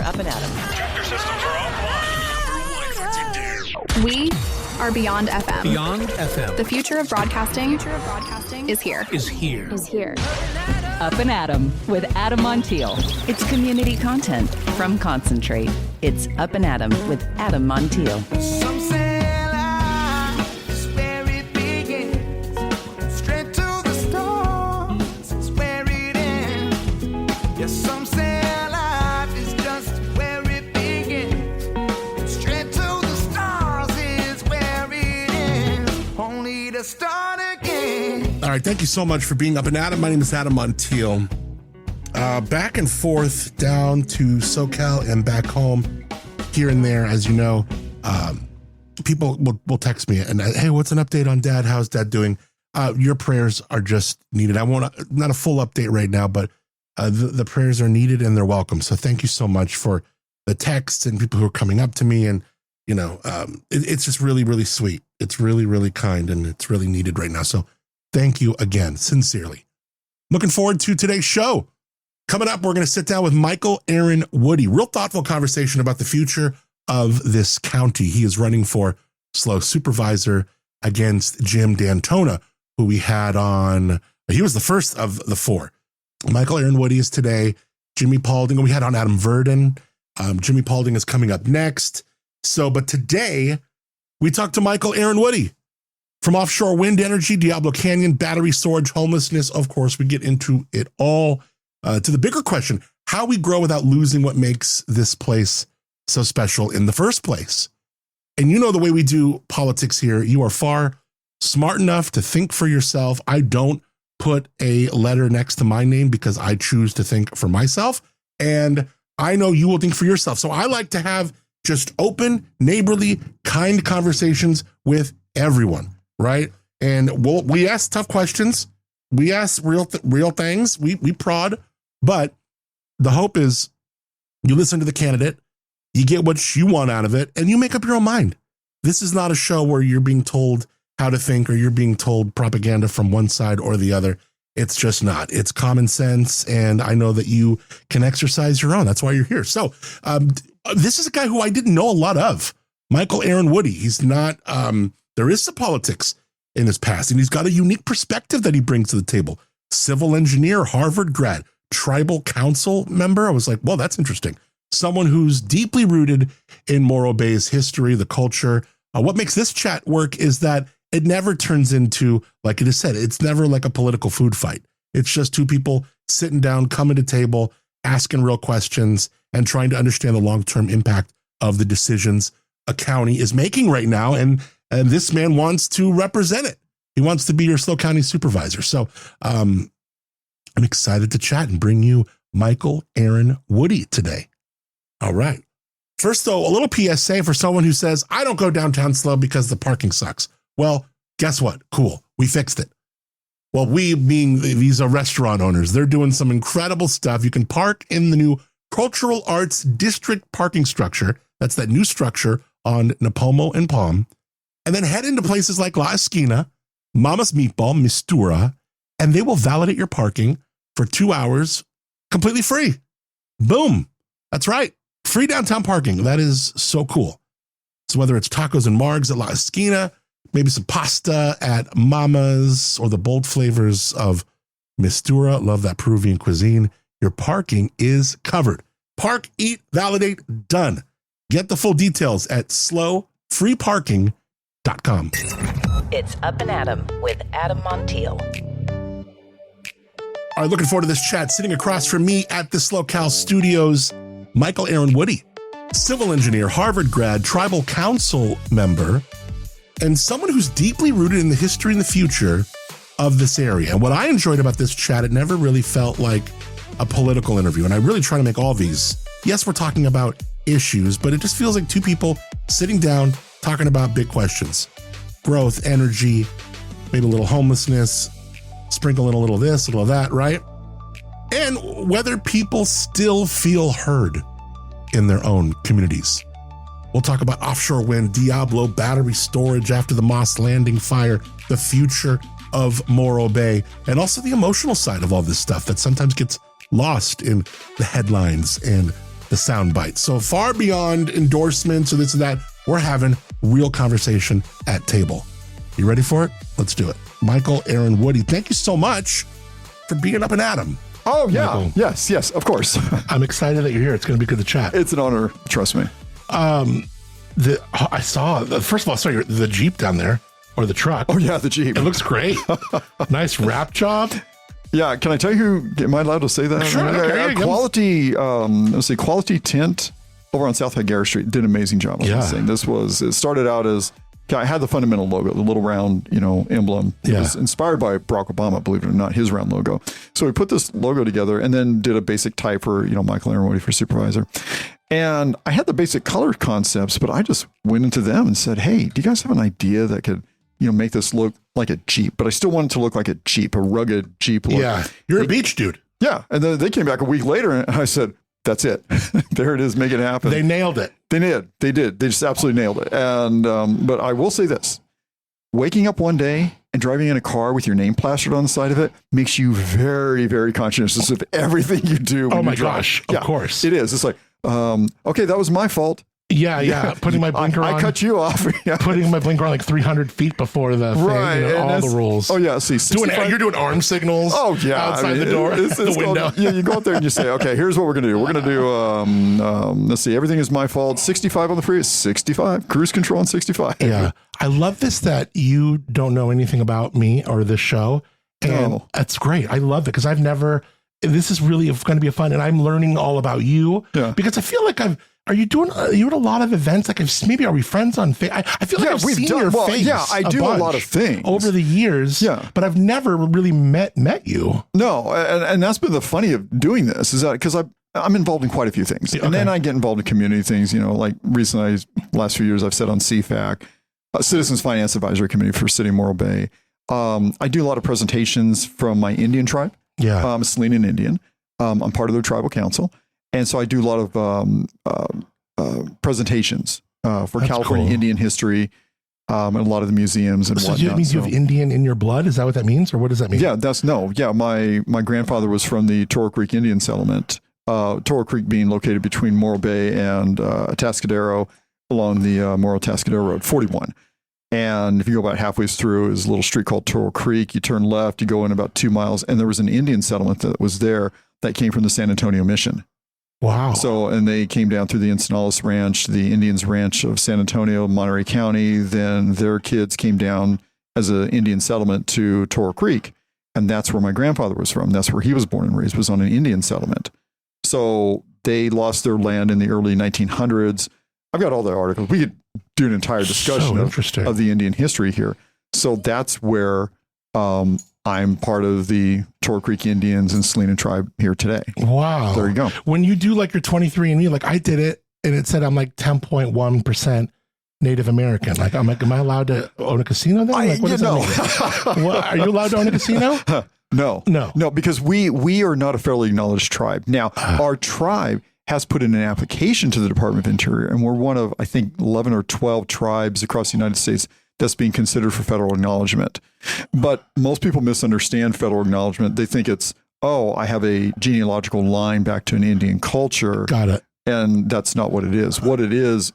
Up+Adam. Tractor systems are offline. We are Beyond FM. Beyond FM. The future of broadcasting is here. Up+Adam with Adam Montiel. It's community content from Concentrate. It's Up+Adam with Adam Montiel. Some say life is where it begins. Straight to the stars is where it ends. Yes, some say life is just where it begins. Straight to the stars is where it ends. Only to start again. All right, thank you so much for being Up+Adam. My name is Adam Montiel. Back and forth down to SoCal and back home, here and there, as you know. People will text me and, hey, what's an update on Dad? How's Dad doing? Your prayers are just needed. I want not a full update right now, but the prayers are needed and they're welcome. So thank you so much for the texts and people who are coming up to me. And, you know, it's just really, really sweet. It's really, really kind and it's really needed right now. So thank you again, sincerely. Looking forward to today's show. Coming up, we're going to sit down with Michael Erin Woody. Real thoughtful conversation about the future of this county. He is running for SLO Supervisor against Jim D'Antona, who we had on. He was the first of the four. Michael Erin Woody is today. Jimmy Paulding, we had on Adam Verdon. Jimmy Paulding is coming up next. But today, we talked to Michael Erin Woody from Offshore Wind Energy, Diablo Canyon, battery storage, homelessness. Of course, we get into it all. To the bigger question, how we grow without losing what makes this place so special in the first place. And you know the way we do politics here, you are far smart enough to think for yourself. I don't put a letter next to my name because I choose to think for myself. And I know you will think for yourself. So I like to have just open, neighborly, kind conversations with everyone, right? And we ask tough questions. We ask real things. We prod. But the hope is you listen to the candidate, you get what you want out of it, and you make up your own mind. This is not a show where you're being told how to think or you're being told propaganda from one side or the other. It's just not. It's common sense, and I know that you can exercise your own. That's why you're here. So this is a guy who I didn't know a lot of, Michael Erin Woody. He's not, there is some politics in his past, and he's got a unique perspective that he brings to the table. Civil engineer, Harvard grad, tribal council member. I was like, well, that's interesting. Someone who's deeply rooted in Morro Bay's history, the culture. What makes this chat work is that it never turns into, like it is said, it's never like a political food fight. It's just two people sitting down, coming to table, asking real questions, and trying to understand the long-term impact of the decisions a county is making right now. And this man wants to represent it. He wants to be your SLO County Supervisor. So I'm excited to chat and bring you Michael Erin Woody today. All right. First, though, a little PSA for someone who says, I don't go downtown SLO because the parking sucks. Well, guess what? Cool. We fixed it. Well, we being these are restaurant owners. They're doing some incredible stuff. You can park in the new Cultural Arts District parking structure. That's that new structure on Napomo and Palm. And then head into places like La Esquina, Mama's Meatball, Mistura, and they will validate your parking for 2 hours completely free. Boom. That's right. Free downtown parking. That is so cool. So whether it's tacos and margs at La Esquina, maybe some pasta at Mama's, or the bold flavors of Mistura, love that Peruvian cuisine, your parking is covered. Park, eat, validate, done. Get the full details at slowfreeparking.com. It's Up+Adam with Adam Montiel. All right, looking forward to this chat. Sitting across from me at the SLO Cal studios, Michael Erin Woody, civil engineer, Harvard grad, tribal council member, and someone who's deeply rooted in the history and the future of this area. And what I enjoyed about this chat, it never really felt like a political interview. And I really try to make all these. Yes, we're talking about issues, but it just feels like two people sitting down, talking about big questions. Growth, energy, maybe a little homelessness, sprinkle in a little this, a little that, right? And whether people still feel heard in their own communities. We'll talk about offshore wind, Diablo battery storage after the Moss Landing fire, the future of Morro Bay, and also the emotional side of all this stuff that sometimes gets lost in the headlines and the sound bites. So far beyond endorsements or this and that, we're having real conversation at table. You ready for it? Let's do it. Michael Erin Woody, thank you so much for being Up and Adam. Oh, yeah. Michael. Yes, of course. I'm excited that you're here. It's going to be good to chat. It's an honor. Trust me. First of all, I saw the Jeep down there, or the truck. Oh, yeah, the Jeep. It looks great. Nice wrap job. Yeah, can I tell you who, am I allowed to say that? Sure. Okay, Quality Tint over on South Haggar Street did an amazing job on this thing. It started out as, I had the fundamental logo, the little round, emblem. It was inspired by Barack Obama, believe it or not, his round logo. So we put this logo together and then did a basic type for, Michael Erin Woody for supervisor. And I had the basic color concepts, but I just went into them and said, hey, do you guys have an idea that could, make this look like a Jeep? But I still wanted to look like a Jeep, a rugged Jeep look. Yeah, you're a beach dude. Yeah. And then they came back a week later and I said, that's it. There it is. Make it happen. They nailed it. They did. They just absolutely nailed it. And, but I will say this, waking up one day and driving in a car with your name plastered on the side of it makes you very, very conscientious of everything you do. Oh my gosh. Of course. It is. It's like, okay, that was my fault. Yeah. Putting my blinker on. I cut you off. Putting my blinker on like 300 feet before the thing. All the rules. Oh yeah. See, you're doing arm signals. Oh yeah. Outside the door, the window. You go out there and you say, okay, here's what we're going to do. We're going to do, let's see, everything is my fault. 65 on the freeway, 65, cruise control on 65. Yeah. I love this that you don't know anything about me or this show. And that's great. I love it because this is really going to be fun. And I'm learning all about you because I feel like are you doing a lot of events? Like maybe are we friends on Facebook? I feel like I've seen your face. Yeah, I do a lot of things over the years. Yeah, but I've never really met you. No, and that's been the funny of doing this is that because I'm involved in quite a few things, and then I get involved in community things. Like recently, last few years, I've sat on CFAC, Citizens Finance Advisory Committee for City of Morro Bay. I do a lot of presentations from my Indian tribe. Yeah, I'm a Salinan Indian. I'm part of their tribal council. And so I do a lot of presentations for California Indian history and a lot of the museums and whatnot. So that means you have Indian in your blood? Is that what that means? Or what does that mean? Yeah, my grandfather was from the Toro Creek Indian settlement. Toro Creek being located between Morro Bay and Atascadero along the Morro-Atascadero Road, 41. And if you go about halfway through, is a little street called Toro Creek. You turn left, you go in about 2 miles, and there was an Indian settlement that was there that came from the San Antonio Mission. Wow. So, and they came down through the Encinalis Ranch, the Indians Ranch of San Antonio, Monterey County. Then their kids came down as an Indian settlement to Toro Creek. And that's where my grandfather was from. That's where he was born and raised, was on an Indian settlement. So they lost their land in the early 1900s. I've got all the articles. We could do an entire discussion of the Indian history here. So that's where I'm part of the Toro Creek Indians and Salinan tribe here today. Wow. There you go. When you do like your 23andMe, like I did it and it said I'm like 10.1% Native American. Like, am I allowed to own a casino then? Like, what does that mean? Are you allowed to own a casino? No, because we are not a federally acknowledged tribe. Now, our tribe has put in an application to the Department of Interior, and we're one of, I think, 11 or 12 tribes across the United States that's being considered for federal acknowledgement. But most people misunderstand federal acknowledgement. They think it's, I have a genealogical line back to an Indian culture. Got it. And that's not what it is. What it is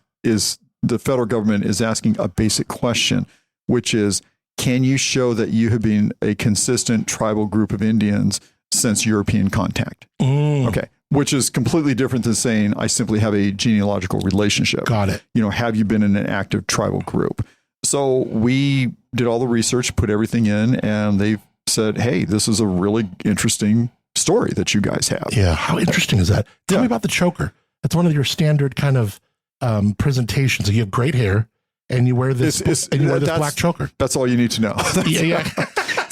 the federal government is asking a basic question, which is, can you show that you have been a consistent tribal group of Indians since European contact? Okay. Which is completely different than saying, I simply have a genealogical relationship. Got it. Have you been in an active tribal group? So we did all the research, put everything in, and they said, hey, this is a really interesting story that you guys have. Yeah. How interesting is that? Tell me about the choker. That's one of your standard kind of presentations. You have great hair and you wear this black choker. That's all you need to know.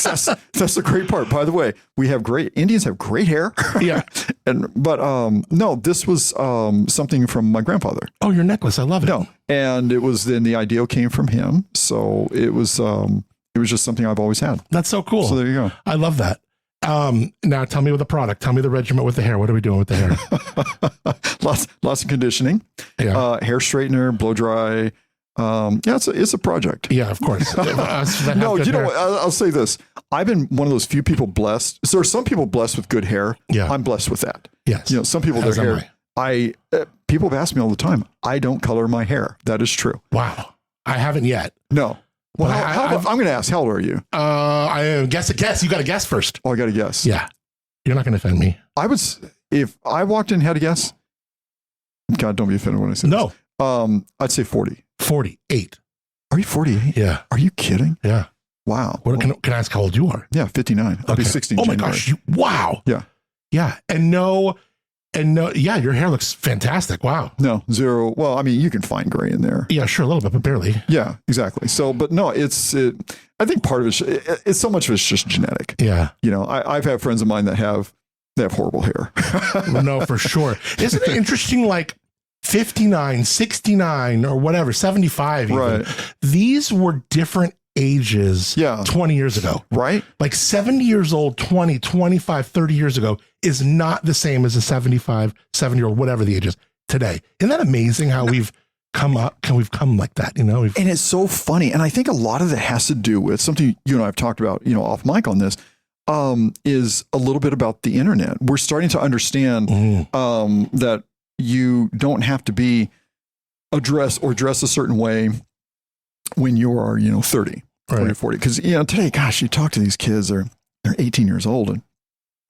That's the great part. By the way, Indians have great hair. Yeah. No, this was something from my grandfather. Oh, your necklace. I love it. No. And it was then the idea came from him. So it was just something I've always had. That's so cool. So there you go. I love that. Now tell me with the product. Tell me the regimen with the hair. What are we doing with the hair? lots of conditioning. Yeah. Hair straightener, blow dry. It's a project. Yeah, of course. No, you know what? I'll say this. I've been one of those few people blessed. So there are some people blessed with good hair. Yeah. I'm blessed with that. Yes. Some people, their hair, People have asked me all the time. I don't color my hair. That is true. Wow. I haven't yet. No. Well, But I'm going to ask, how old are you? I guess. You got to guess first. Oh, I got to guess. Yeah. You're not going to offend me. If I walked in and had to guess, God, don't be offended when I say No. this. I'd say 40. 48. Are you 48? Yeah. Are you kidding? Yeah. Wow. Can I ask how old you are? Yeah, 59. I'll be 60 in Oh my January. gosh. Wow. Yeah. Yeah. And no, yeah, your hair looks fantastic. Wow. No, zero. Well, I mean, you can find gray in there. Yeah, sure. A little bit, but barely. Yeah, exactly. So, but no, I think part of it's so much of it's just genetic. Yeah. You know, I've had friends of mine that have horrible hair. No, for sure. Isn't it interesting? Like 59, 69 or whatever, 75 even. Right. These were different ages 20 years ago. Right. Like 70 years old, 20, 25, 30 years ago is not the same as a 75, 70-year-old, whatever the age is today. Isn't that amazing how we've come like that, you know? And it's so funny. And I think a lot of it has to do with something you and I have talked about, you know, off mic on this, is a little bit about the internet. We're starting to understand that you don't have to be dress a certain way when you are, 30, right. 40. Because, today, gosh, you talk to these kids, they're 18 years old, and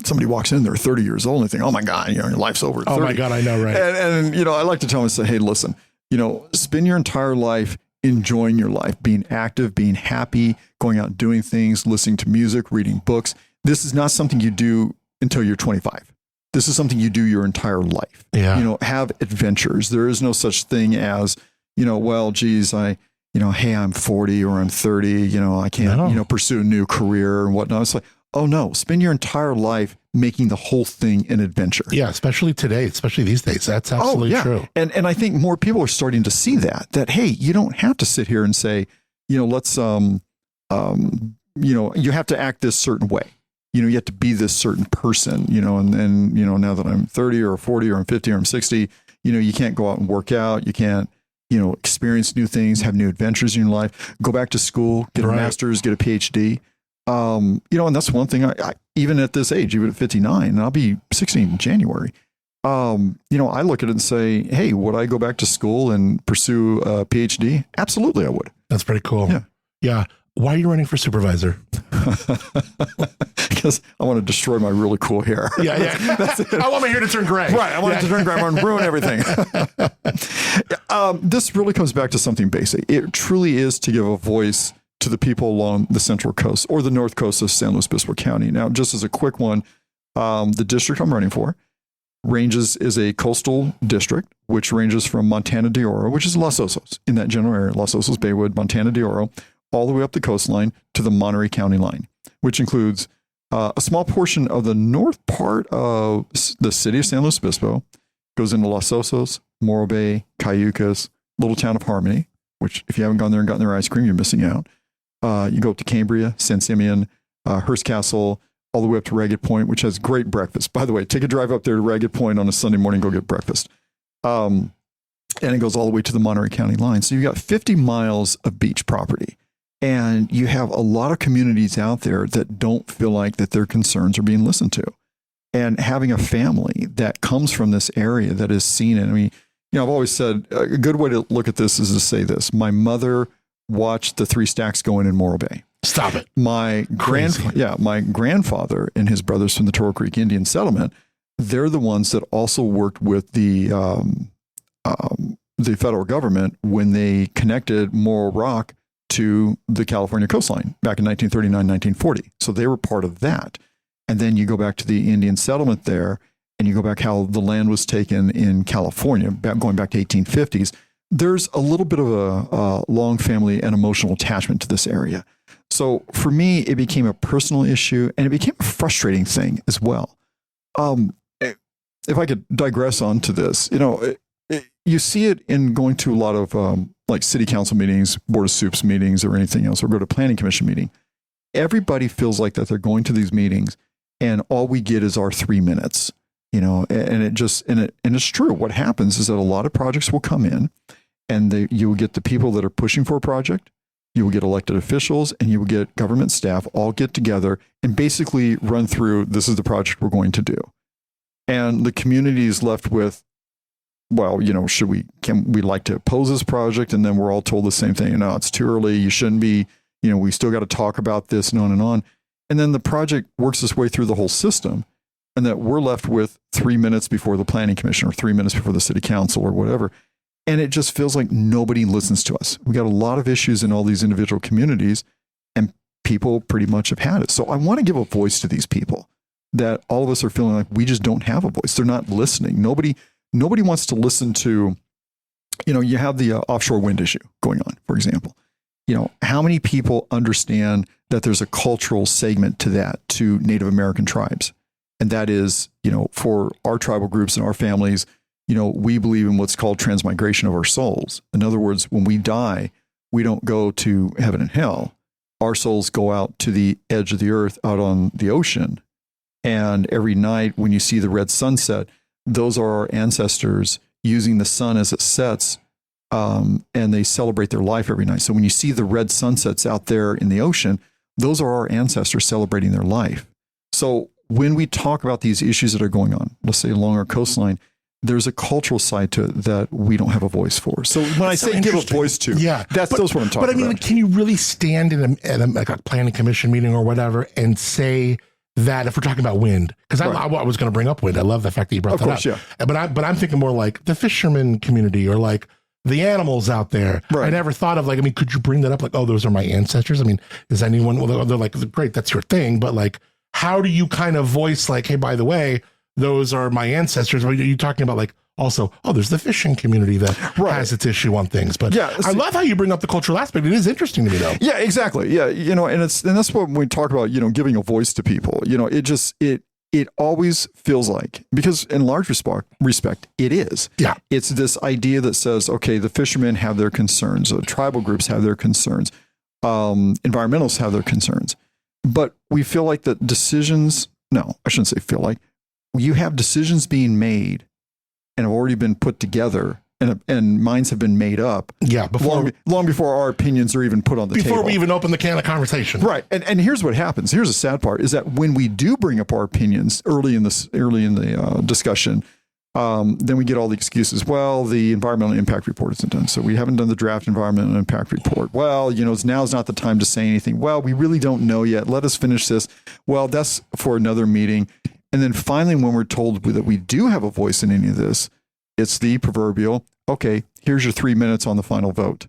somebody walks in, they're 30 years old, and they think, oh my God, your life's over at 30. Oh my God, I know, right? And I like to tell them, say, hey, listen, spend your entire life enjoying your life, being active, being happy, going out and doing things, listening to music, reading books. This is not something you do until you're 25. This is something you do your entire life. Yeah. Have adventures. There is no such thing as, well, geez, hey, I'm 40 or I'm 30, I can't, pursue a new career and whatnot. It's like, oh no, spend your entire life making the whole thing an adventure. Yeah, especially today, especially these days. That's absolutely true. And I think more people are starting to see that, hey, you don't have to sit here and say, let's, you have to act this certain way. You have to be this certain person, and now that I'm 30 or 40 or I'm 50 or I'm 60, you can't go out and work out. You can't, experience new things, have new adventures in your life, go back to school, get a master's, get a PhD. And that's one thing I even at this age, even at 59, and I'll be 60 in January. I look at it and say, hey, would I go back to school and pursue a PhD? Absolutely, I would. That's pretty cool. Yeah. Yeah. Why are you running for supervisor? Because I want to destroy my really cool hair. Yeah. I want my hair to turn gray. Right. I want it to turn gray. I want to ruin everything. This really comes back to something basic. It truly is to give a voice to the people along the Central Coast or the North Coast of San Luis Obispo County. Now, just as a quick one, the district I'm running for is a coastal district, which ranges from Montana de Oro, which is Los Osos, in that general area, Los Osos, Baywood, Montana de Oro, all the way up the coastline to the Monterey County line, which includes a small portion of the north part of the city of San Luis Obispo, goes into Los Osos, Morro Bay, Cayucas, little town of Harmony, which if you haven't gone there and gotten their ice cream, you're missing out. You go up to Cambria, San Simeon, Hearst Castle, all the way up to Ragged Point, which has great breakfast. By the way, take a drive up there to Ragged Point on a Sunday morning, go get breakfast. And it goes all the way to the Monterey County line. So you've got 50 miles of beach property. And you have a lot of communities out there that don't feel like that their concerns are being listened to. And having a family that comes from this area that is seen it. I mean, I've always said a good way to look at this is to say this. My mother watched the Three Stacks go in Morro Bay. Stop it. My grandfather and his brothers from the Toro Creek Indian settlement, they're the ones that also worked with the federal government when they connected Morro Rock to the California coastline back in 1939, 1940. So they were part of that. And then you go back to the Indian settlement there, and you go back how the land was taken in California, going back to 1850s. There's a little bit of a long family and emotional attachment to this area. So for me, it became a personal issue, and it became a frustrating thing as well. If I could digress onto this, you see it in going to a lot of like city council meetings, board of soups meetings, or anything else, or go to planning commission meeting. Everybody feels like that they're going to these meetings, and all we get is our 3 minutes. And it's true. What happens is that a lot of projects will come in, and you will get the people that are pushing for a project, you will get elected officials, and you will get government staff all get together and basically run through, this is the project we're going to do. And the community is left with well, can we like to oppose this project? And then we're all told the same thing. No, it's too early. You shouldn't be, we still got to talk about this and on and on. And then the project works its way through the whole system, and that we're left with 3 minutes before the planning commission or 3 minutes before the city council or whatever. And it just feels like nobody listens to us. We got a lot of issues in all these individual communities, and people pretty much have had it. So I want to give a voice to these people that all of us are feeling like we just don't have a voice. They're not listening. Nobody wants to listen to, you have the offshore wind issue going on, for example. How many people understand that there's a cultural segment to that, to Native American tribes? And that is, for our tribal groups and our families, we believe in what's called transmigration of our souls. In other words, when we die, we don't go to heaven and hell. Our souls go out to the edge of the earth, out on the ocean. And every night when you see the red sunset, those are our ancestors using the sun as it sets, and they celebrate their life every night. So when you see the red sunsets out there in the ocean, those are our ancestors celebrating their life. So when we talk about these issues that are going on, let's say along our coastline, there's a cultural side to it that we don't have a voice for. So when I say give a voice to, that's what I'm talking about. But I mean, can you really stand at a planning commission meeting or whatever and say that, if we're talking about wind, because I was going to bring up wind. I love the fact that you brought that up. Yeah. But I'm thinking more like the fisherman community, or like the animals out there. Right. I never thought of could you bring that up? Like, oh, those are my ancestors. I mean, is anyone, well, they're like, great, that's your thing. But like, how do you kind of voice like, hey, by the way, those are my ancestors? Are you talking about like, also, there's the fishing community that has its issue on things. But I love how you bring up the cultural aspect. It is interesting to me, though. Yeah, exactly. Yeah, and that's what we talk about, giving a voice to people. It always feels like, because in large respect, it is. Yeah. It's this idea that says, okay, the fishermen have their concerns, the tribal groups have their concerns, environmentalists have their concerns. But we feel like the decisions, no, I shouldn't say feel like, you have decisions being made and have already been put together, and minds have been made up. Yeah, long before our opinions are even put on the table. Before we even open the can of conversation. Right. And here's what happens. Here's the sad part, is that when we do bring up our opinions early in the discussion, then we get all the excuses. Well, the environmental impact report isn't done, so we haven't done the draft environmental impact report. Well, now's not the time to say anything. Well, we really don't know yet. Let us finish this. Well, that's for another meeting. And then finally, when we're told that we do have a voice in any of this, it's the proverbial, okay, here's your 3 minutes on the final vote.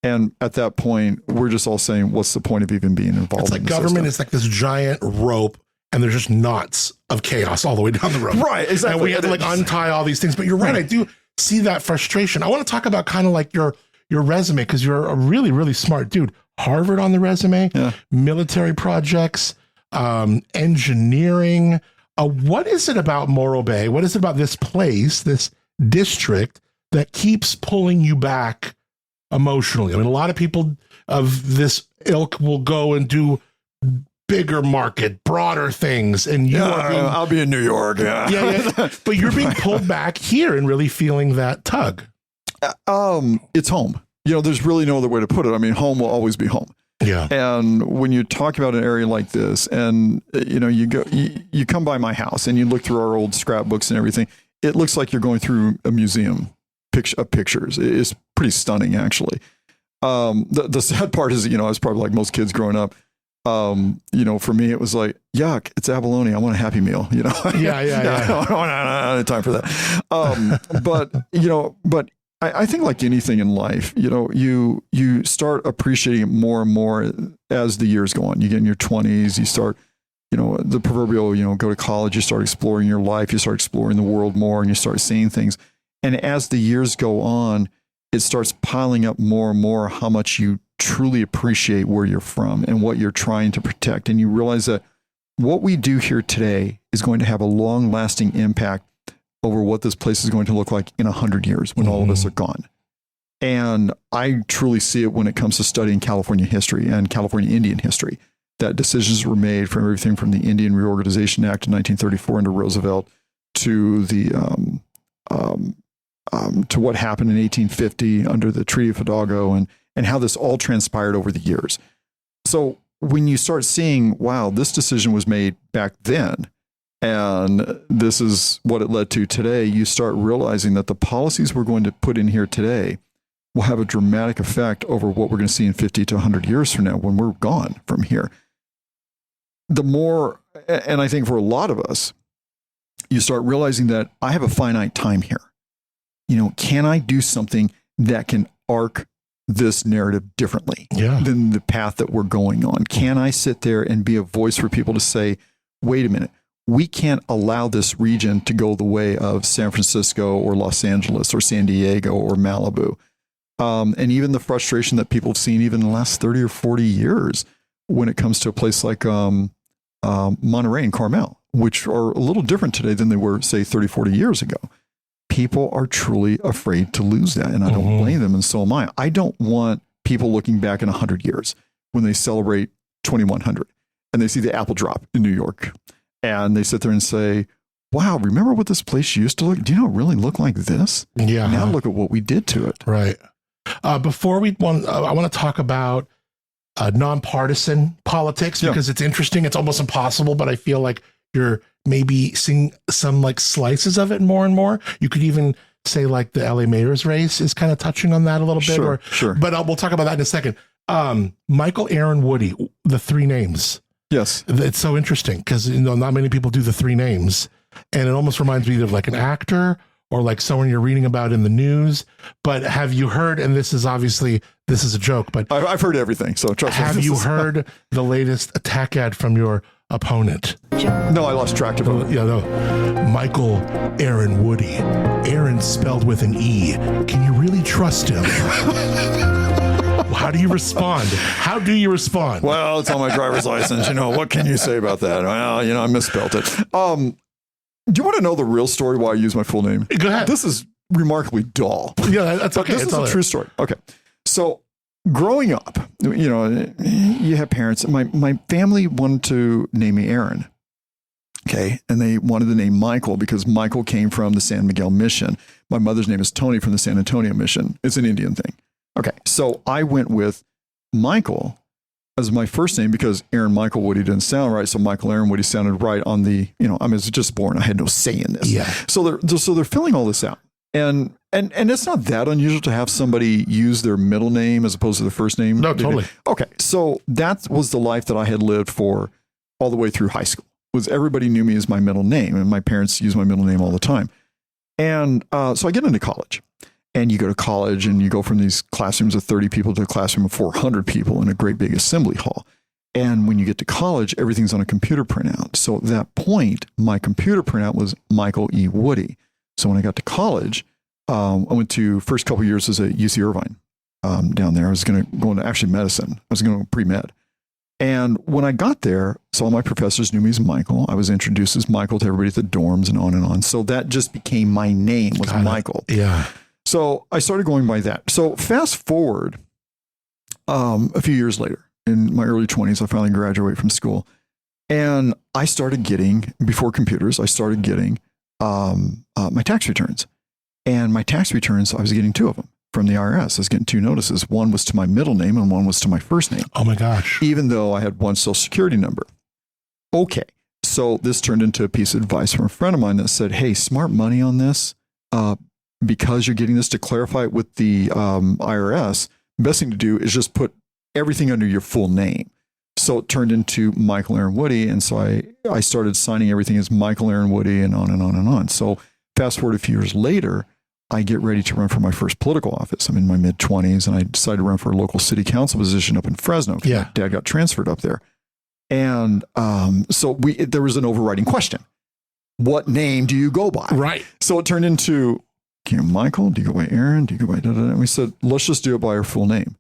And at that point, we're just all saying, what's the point of even being involved? It's like in the government is like this giant rope, and there's just knots of chaos all the way down the road. Right, exactly. And we had to untie all these things. But you're right, I do see that frustration. I want to talk about kind of like your resume, because you're a really, really smart dude. Harvard on the resume, military projects, engineering. What is it about Morro Bay? What is it about this place, this district, that keeps pulling you back emotionally? I mean, a lot of people of this ilk will go and do bigger market, broader things, and I'll be in New York. Yeah. But you're being pulled back here and really feeling that tug. It's home. There's really no other way to put it. I mean, home will always be home. Yeah. And when you talk about an area like this, and you come by my house and you look through our old scrapbooks and everything, it looks like you're going through a museum of pictures. It's pretty stunning, actually. The sad part is, it's probably like most kids growing up. For me, it was like, yuck, it's abalone. I want a Happy Meal. Yeah. I don't have time for that. But I think like anything in life, you start appreciating it more and more as the years go on. You get in your 20s, you start, the proverbial, go to college, you start exploring your life, you start exploring the world more, and you start seeing things. And as the years go on, it starts piling up more and more how much you truly appreciate where you're from and what you're trying to protect. And you realize that what we do here today is going to have a long-lasting impact over what this place is going to look like in 100 years when all of us are gone. And I truly see it when it comes to studying California history and California Indian history, that decisions were made from everything from the Indian Reorganization Act of 1934 under Roosevelt to the to what happened in 1850 under the Treaty of Hidalgo, and how this all transpired over the years. So when you start seeing, wow, this decision was made back then, And this is what it led to today. You start realizing that the policies we're going to put in here today will have a dramatic effect over what we're going to see in 50 to 100 years from now when we're gone from here. The more, and I think for a lot of us, you start realizing that I have a finite time here. Can I do something that can arc this narrative differently than the path that we're going on? Can I sit there and be a voice for people to say, wait a minute, we can't allow this region to go the way of San Francisco or Los Angeles or San Diego or Malibu. And even the frustration that people have seen even in the last 30 or 40 years when it comes to a place like Monterey and Carmel, which are a little different today than they were, say, 30, 40 years ago. People are truly afraid to lose that, and I don't blame them, and so am I. I don't want people looking back in 100 years when they celebrate 2100 and they see the apple drop in New York, and they sit there and say, wow, remember what this place used to look? Do you know it really looked like this? Yeah. Now look at what we did to it. Right. Before I want to talk about nonpartisan politics because it's interesting. It's almost impossible, but I feel like you're maybe seeing some like slices of it more and more. You could even say like the LA mayor's race is kind of touching on that a little bit. Sure. But we'll talk about that in a second. Michael Erin Woody, the three names. Yes. It's so interesting because not many people do the three names. And it almost reminds me of like an actor or like someone you're reading about in the news. But have you heard, and this is a joke, but I've heard everything. So trust me. Have you heard the latest attack ad from your opponent? No, I lost track of it. Yeah, no. Michael Erin Woody. Erin spelled with an E. Can you really trust him? How do you respond? Well, it's on my driver's license. What can you say about that? Well, I misspelled it. Do you want to know the real story why I use my full name? Go ahead. This is remarkably dull. Yeah, that's okay. This is a true story. Okay. So growing up, you have parents. My family wanted to name me Aaron. Okay. And they wanted the name Michael because Michael came from the San Miguel Mission. My mother's name is Tony from the San Antonio Mission. It's an Indian thing. Okay. So I went with Michael as my first name because Aaron Michael Woody didn't sound right. So Michael Erin Woody sounded right on the, I was just born. I had no say in this. Yeah. So they're filling all this out. And it's not that unusual to have somebody use their middle name as opposed to their first name. No, totally. Okay. So that was the life that I had lived for all the way through high school. Was everybody knew me as my middle name, and my parents used my middle name all the time. And so I get into college. And you go to college and you go from these classrooms of 30 people to a classroom of 400 people in a great big assembly hall. And when you get to college, everything's on a computer printout. So at that point, my computer printout was Michael E. Woody. So when I got to college, I went to first couple of years as a UC Irvine down there. I was going to go into actually medicine. I was going to go pre-med. And when I got there, so all my professors knew me as Michael. I was introduced as Michael to everybody at the dorms and on and on. So that just became my name was Michael. Yeah. So I started going by that. So fast forward a few years later, in my early 20s, I finally graduated from school. And I started getting, before computers, I started getting my tax returns. And my tax returns, I was getting two of them from the IRS. I was getting two notices. One was to my middle name and one was to my first name. Oh my gosh. Even though I had one social security number. Okay. So this turned into a piece of advice from a friend of mine that said, hey, smart money on this. Because you're getting this to clarify it with the IRS, the best thing to do is just put everything under your full name. So it turned into Michael Erin Woody. And so I started signing everything as Michael Erin Woody and on and on and on. So fast forward a few years later, I get ready to run for my first political office. I'm in my mid-20s and I decided to run for a local city council position up in Fresno. Yeah. My dad got transferred up there. And so there was an overriding question. What name do you go by? Right. So it turned into, Michael? Do you go by Aaron? Do you go by da-da-da? And we said, let's just do it by our full name.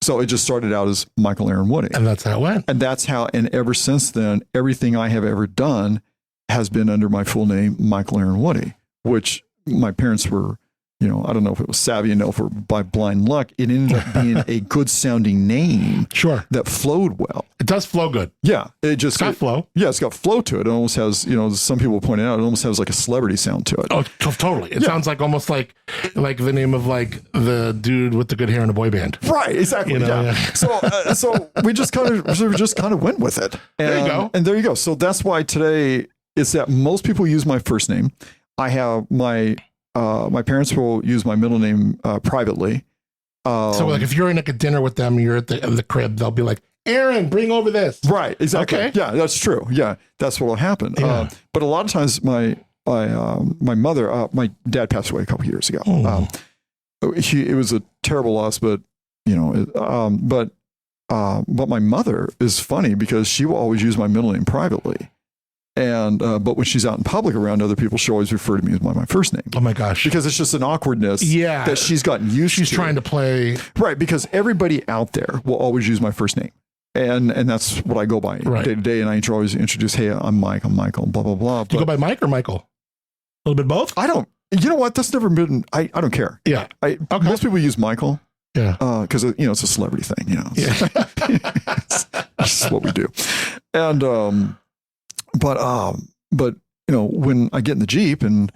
So it just started out as Michael Erin Woody. And that's how it went. And that's how, and ever since then, everything I have ever done has been under my full name, Michael Erin Woody, which my parents were, I don't know if it was savvy enough or by blind luck, it ended up being a good sounding name. Sure. That flowed well. It does flow good. Yeah. It's got flow. Yeah. It's got flow to it. It almost has, some people point out, it almost has like a celebrity sound to it. Oh, totally. It sounds like almost like the name of like the dude with the good hair in a boy band. Right. Exactly. Yeah. So we just kind of went with it. And, there you go. And there you go. So that's why today, it's that most people use my first name. I have my parents will use my middle name privately. So like if you're in like a dinner with them, you're at the crib, they'll be like, Aaron, bring over this. Right. Exactly. Okay. Yeah, that's true. Yeah, that's what will happen. Yeah. But a lot of times my mother, my dad passed away a couple years ago. It was a terrible loss, but but my mother is funny because she will always use my middle name privately. And, but when she's out in public around other people, she'll always refer to me as by my first name. Oh my gosh. Because it's just an awkwardness that she's gotten used to. She's trying to play. Right. Because everybody out there will always use my first name. And that's what I go by day to day. And I always introduce, hey, I'm Mike, I'm Michael, blah, blah, blah. Do you go by Mike or Michael? A little bit both? I don't, you know what? That's never been, I don't care. Yeah. Most people use Michael. Yeah. Because, it's a celebrity thing, Yeah. It's what we do. And, but when I get in the Jeep and,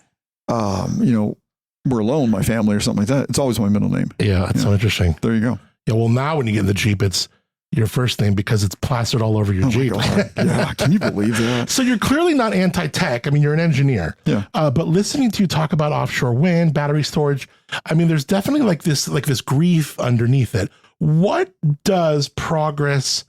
we're alone, my family or something like that, it's always my middle name. Yeah. That's so interesting. There you go. Yeah. Well, now when you get in the Jeep, it's your first name because it's plastered all over your Jeep. Yeah. Can you believe that? So you're clearly not anti-tech. I mean, you're an engineer. Yeah. But listening to you talk about offshore wind, battery storage, I mean, there's definitely like this grief underneath it. What does progress,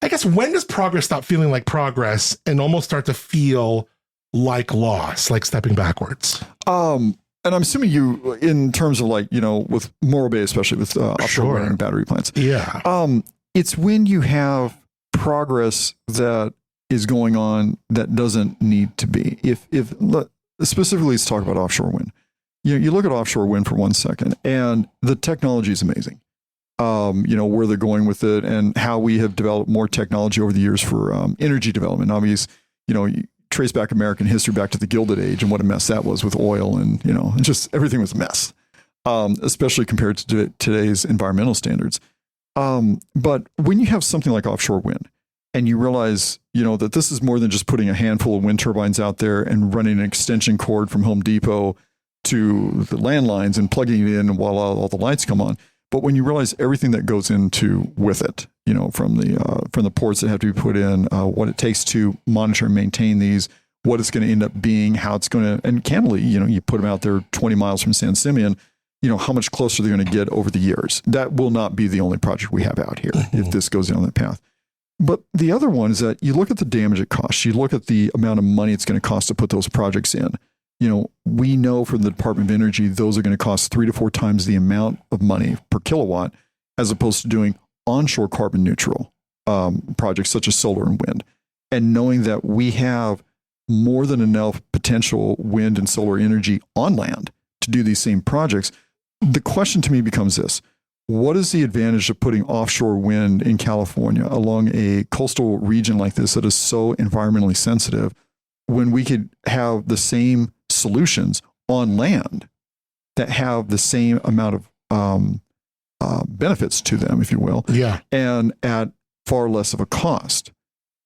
I guess, when does progress stop feeling like progress and almost start to feel like loss, like stepping backwards? And I'm assuming you, in terms of like, with Morro Bay, especially with offshore wind and battery plants. Yeah. It's when you have progress that is going on that doesn't need to be. If specifically, let's talk about offshore wind. You look at offshore wind for 1 second, and the technology is amazing. Where they're going with it and how we have developed more technology over the years for energy development. Obviously, you trace back American history back to the Gilded Age and what a mess that was with oil and, just everything was a mess, especially compared to today's environmental standards. But when you have something like offshore wind and you realize, that this is more than just putting a handful of wind turbines out there and running an extension cord from Home Depot to the landlines and plugging it in while all the lights come on. But when you realize everything that goes into with it, from the ports that have to be put in, what it takes to monitor and maintain these, what it's going to end up being, how it's going to, and candidly, you put them out there 20 miles from San Simeon, how much closer they're going to get over the years. That will not be the only project we have out here if this goes down that path. But the other one is that you look at the damage it costs, you look at the amount of money it's going to cost to put those projects in. We know from the Department of Energy, those are going to cost 3 to 4 times the amount of money per kilowatt, as opposed to doing onshore carbon neutral projects such as solar and wind. And knowing that we have more than enough potential wind and solar energy on land to do these same projects, the question to me becomes this: what is the advantage of putting offshore wind in California along a coastal region like this that is so environmentally sensitive, when we could have the same solutions on land that have the same amount of benefits to them, if you will, and at far less of a cost?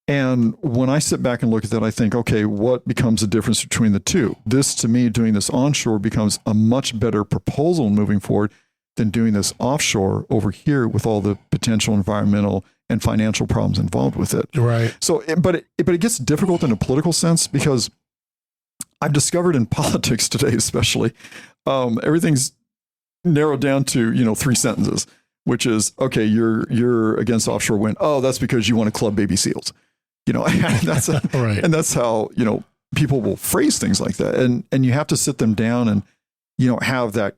And when I sit back and look at that, I think, okay, what becomes the difference between the two? This, to me, doing this onshore becomes a much better proposal moving forward than doing this offshore over here with all the potential environmental and financial problems involved with it. Right. So, but it gets difficult in a political sense, because I've discovered in politics today, especially, everything's narrowed down to 3 sentences, which is, okay, you're against offshore wind. Oh, that's because you want to club baby seals. And that's right. And that's how people will phrase things like that, and you have to sit them down and have that.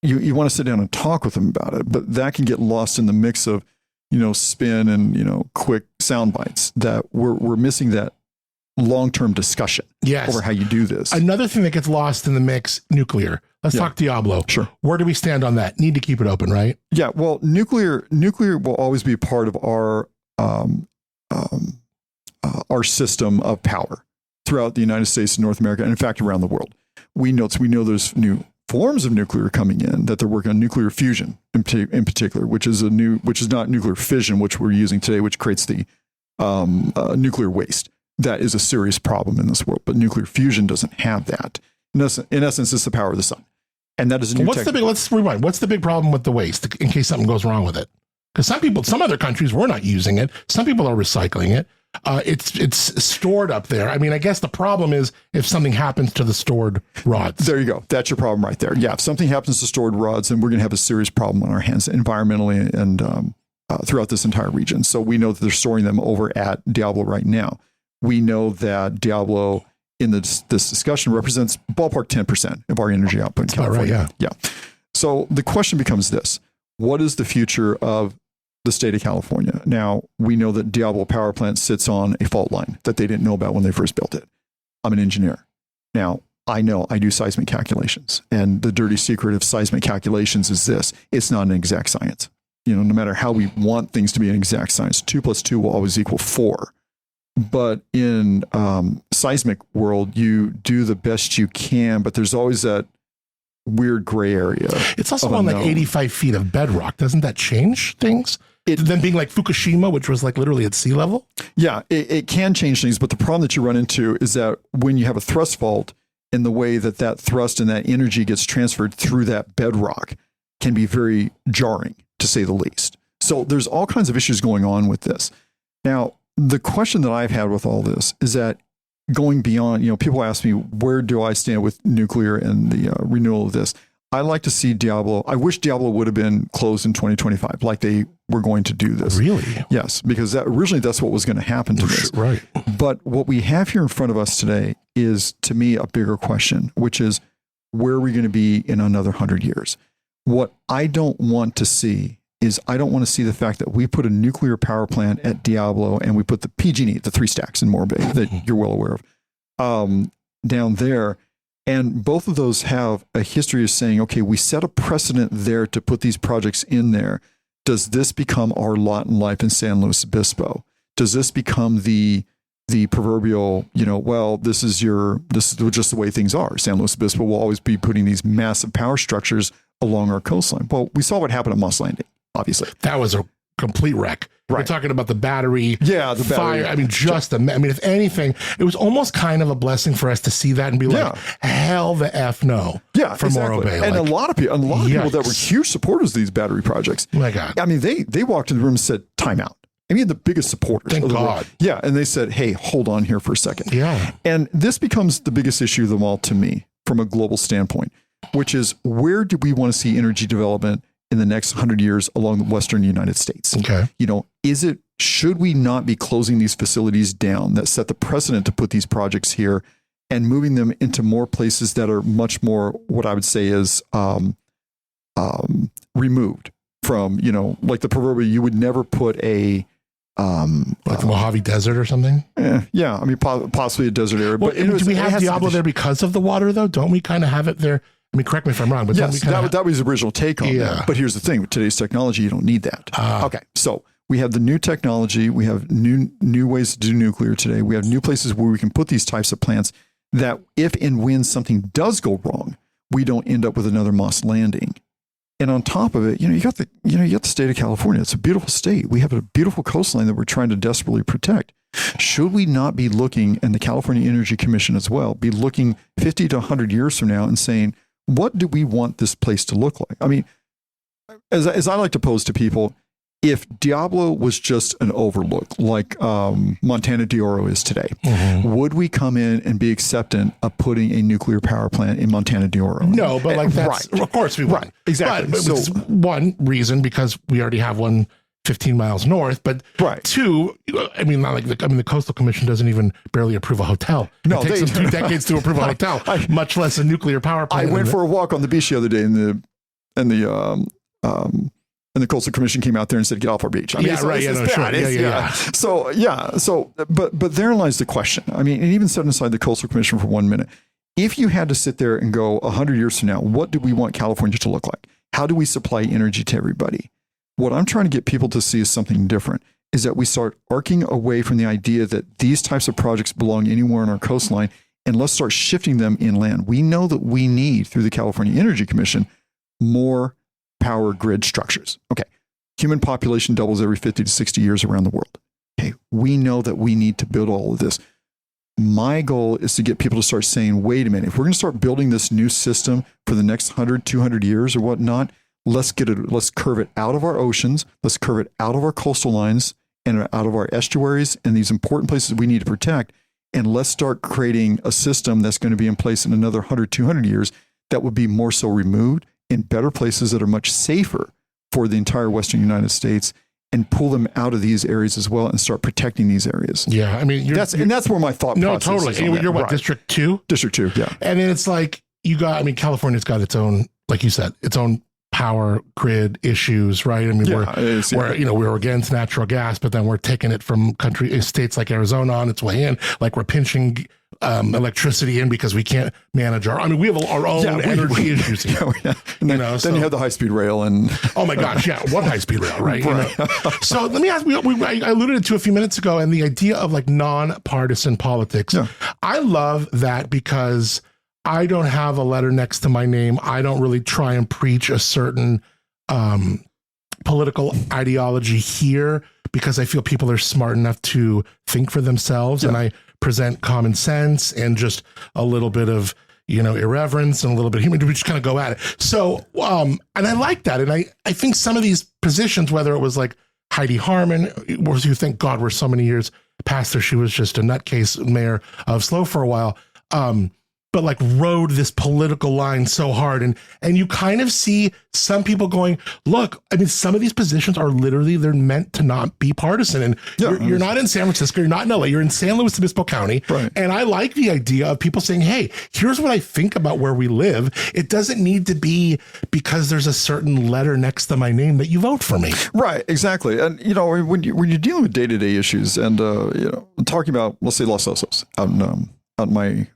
You want to sit down and talk with them about it, but that can get lost in the mix of spin and quick sound bites. That we're missing that long-term discussion over how you do this. Another thing that gets lost in the mix: nuclear. Let's talk Diablo. Sure. Where do we stand on that? Need to keep it open, right? Yeah. Well, nuclear will always be a part of our system of power throughout the United States and North America, and in fact around the world. We know there's new forms of nuclear coming in, that they're working on nuclear fusion in particular, which is not nuclear fission, which we're using today, which creates the nuclear waste. That is a serious problem in this world, but nuclear fusion doesn't have that. In essence, it's the power of the sun. And that is a new let's rewind. What's the big problem with the waste in case something goes wrong with it? Because some other countries were not using it. Some people are recycling it. it's stored up there. I mean, I guess the problem is if something happens to the stored rods. There you go. That's your problem right there. Yeah, if something happens to stored rods, then we're going to have a serious problem on our hands environmentally and throughout this entire region. So we know that they're storing them over at Diablo right now. We know that Diablo in this discussion represents ballpark 10% of our energy output in California. Right, yeah. So the question becomes this: what is the future of the state of California? Now, we know that Diablo Power Plant sits on a fault line that they didn't know about when they first built it. I'm an engineer. Now, I know I do seismic calculations, and the dirty secret of seismic calculations is this: it's not an exact science. You know, no matter how we want things to be an exact science, 2 + 2 will always equal 4. But in seismic world, you do the best you can, but there's always that weird gray area. It's also on like 85 feet of bedrock. Doesn't that change things? Then being like Fukushima, which was like literally at sea level? Yeah, it can change things, but the problem that you run into is that when you have a thrust fault, and the way that that thrust and that energy gets transferred through that bedrock can be very jarring, to say the least. So there's all kinds of issues going on with this. Now, the question that I've had with all this is that going beyond, people ask me, where do I stand with nuclear and the renewal of this? I like to see Diablo. I wish Diablo would have been closed in 2025, like they were going to do this. Really? Yes, because originally that's what was going to happen to this. Right. But what we have here in front of us today is, to me, a bigger question, which is, where are we going to be in another 100 years? What I don't want to see is, I don't want to see the fact that we put a nuclear power plant at Diablo and we put the PG&E, the 3 stacks in Morro Bay that you're well aware of, down there. And both of those have a history of saying, okay, we set a precedent there to put these projects in there. Does this become our lot in life in San Luis Obispo? Does this become the proverbial, well, this is just the way things are. San Luis Obispo will always be putting these massive power structures along our coastline. Well, we saw what happened at Moss Landing, obviously. That was a complete wreck. Right. We're talking about the battery. Yeah, the fire. battery. If anything, it was almost kind of a blessing for us to see that and be like, hell the F no. Yeah, for exactly. Morro Bay. And a lot of people that were huge supporters of these battery projects. Oh my God. I mean, they walked in the room and said, time out. I mean, the biggest supporters. Thank God. Yeah, and they said, hey, hold on here for a second. Yeah. And this becomes the biggest issue of them all to me from a global standpoint, which is, where do we want to see energy development in the next 100 years along the Western United States? Okay. Should we not be closing these facilities down that set the precedent to put these projects here and moving them into more places that are much more, what I would say is, removed from, like the proverbial, you would never put a, like the Mojave Desert or something? Yeah. I mean, possibly a desert area. Well, but do we have Diablo there because of the water, though? Don't we kind of have it there? I mean, correct me if I'm wrong, but yes, that was the original take on that. But here's the thing: with today's technology, you don't need that. Okay, so we have the new technology, we have new ways to do nuclear today. We have new places where we can put these types of plants that, if and when something does go wrong, we don't end up with another Moss Landing. And on top of it, you got the state of California. It's a beautiful state. We have a beautiful coastline that we're trying to desperately protect. Should we not be looking, and the California Energy Commission as well, be looking 50 to 100 years from now and saying, what do we want this place to look like? I mean, as I like to pose to people, if Diablo was just an overlook like Montana de Oro is today, would we come in and be acceptant of putting a nuclear power plant in Montana de Oro? No, but that's, of course we would. Right, exactly. But it's one reason, because we already have one 15 miles north, but two, I mean, the Coastal Commission doesn't even barely approve a hotel. No, it takes them 2 decades to approve a hotel, much less a nuclear power plant. I went for a walk on the beach the other day, and the Coastal Commission came out there and said, "Get off our beach." I mean, But therein lies the question. I mean, and even setting aside the Coastal Commission for 1 minute, if you had to sit there and go 100 years from now, what do we want California to look like? How do we supply energy to everybody? What I'm trying to get people to see is something different, is that we start arcing away from the idea that these types of projects belong anywhere on our coastline, and let's start shifting them inland. We know that we need, through the California Energy Commission, more power grid structures. Okay. Human population doubles every 50 to 60 years around the world. Okay. We know that we need to build all of this. My goal is to get people to start saying, wait a minute, if we're going to start building this new system for the next 100, 200 years or whatnot, let's curve it out of our oceans. Let's curve it out of our coastal lines and out of our estuaries and these important places we need to protect. And let's start creating a system that's going to be in place in another 100, 200 years that would be more so removed in better places that are much safer for the entire Western United States, and pull them out of these areas as well and start protecting these areas. Yeah. I mean, that's where my thought process totally. is. And you're what, right. District 2? District 2, yeah. And then it's like, California's got its own, like you said, its own power grid issues, right? I mean, we're against natural gas, but then we're taking it from states like Arizona on its way in, like we're pinching electricity in because we can't manage we have our own energy issues here. Then you have the high-speed rail and... Oh my gosh, yeah. What high-speed rail, right? So let me ask, I alluded to a few minutes ago, and the idea of like nonpartisan politics. Yeah. I love that because I don't have a letter next to my name. I don't really try and preach a certain political ideology here because I feel people are smart enough to think for themselves. And I present common sense and just a little bit of, irreverence and a little bit of humor. We just kind of go at it. So, and I like that. And I think some of these positions, whether it was like Heidi Harmon, or you think, God, we're so many years past her, she was just a nutcase mayor of SLO for a while. But like rode this political line so hard. And you kind of see some people going, look, I mean, some of these positions are literally, they're meant to not be partisan. And you're not in San Francisco, you're not in LA, you're in San Luis Obispo County. Right. And I like the idea of people saying, hey, here's what I think about where we live. It doesn't need to be because there's a certain letter next to my name that you vote for me. Right, exactly. And, when you're dealing with day-to-day issues and, talking about, let's say Los Osos out my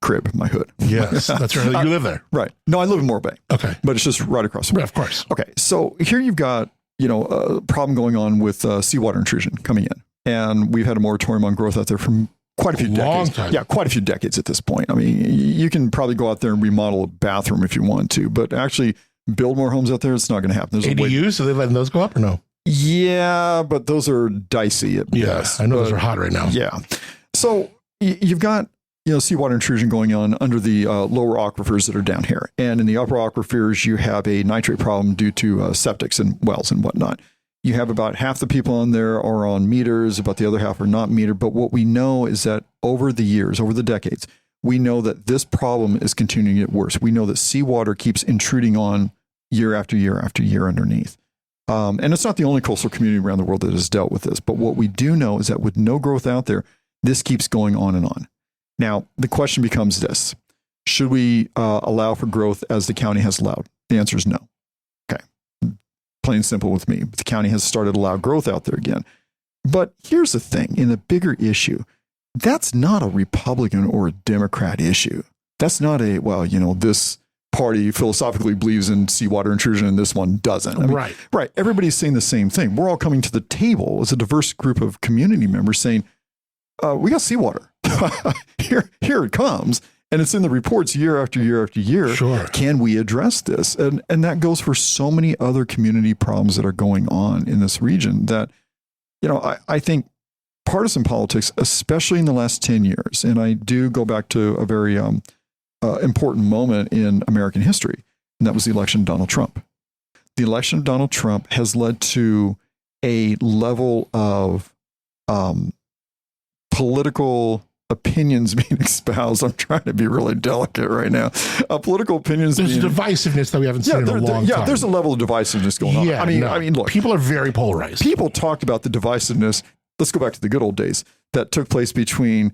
crib, my hood. Yes, that's right. You live there. Right. No, I live in Morro Bay. Okay. But it's just right across the road. Yeah, of course. Okay. So here you've got, a problem going on with seawater intrusion coming in. And we've had a moratorium on growth out there for quite a few decades. Long time. Yeah, quite a few decades at this point. I mean, you can probably go out there and remodel a bathroom if you want to, but actually build more homes out there, it's not going to happen. There's ADUs, so they're letting those go up or no? Yeah, but those are dicey at best. I know those are hot right now. Yeah. So you've got seawater intrusion going on under the lower aquifers that are down here. And in the upper aquifers, you have a nitrate problem due to septics and wells and whatnot. You have about half the people on there are on meters, about the other half are not metered. But what we know is that over the years, over the decades, we know that this problem is continuing to get worse. We know that seawater keeps intruding on year after year after year underneath. And it's not the only coastal community around the world that has dealt with this. But what we do know is that with no growth out there, this keeps going on and on. Now, the question becomes this. Should we allow for growth as the county has allowed? The answer is no. Okay. Plain and simple with me. But the county has started to allow growth out there again. But here's the thing. In the bigger issue, that's not a Republican or a Democrat issue. That's not this party philosophically believes in seawater intrusion and this one doesn't. I mean, right. Everybody's saying the same thing. We're all coming to the table as a diverse group of community members saying, we got seawater. Here it comes. And it's in the reports year after year after year. Sure. Can we address this? And that goes for so many other community problems that are going on in this region that, I think partisan politics, especially in the last 10 years, and I do go back to a very important moment in American history, and that was the election of Donald Trump. The election of Donald Trump has led to a level of political opinions being espoused. I'm trying to be really delicate right now. Political opinions. There's divisiveness that we haven't seen in a long time. Yeah, there's a level of divisiveness going on. I mean, look, people are very polarized. People talked about the divisiveness. Let's go back to the good old days that took place between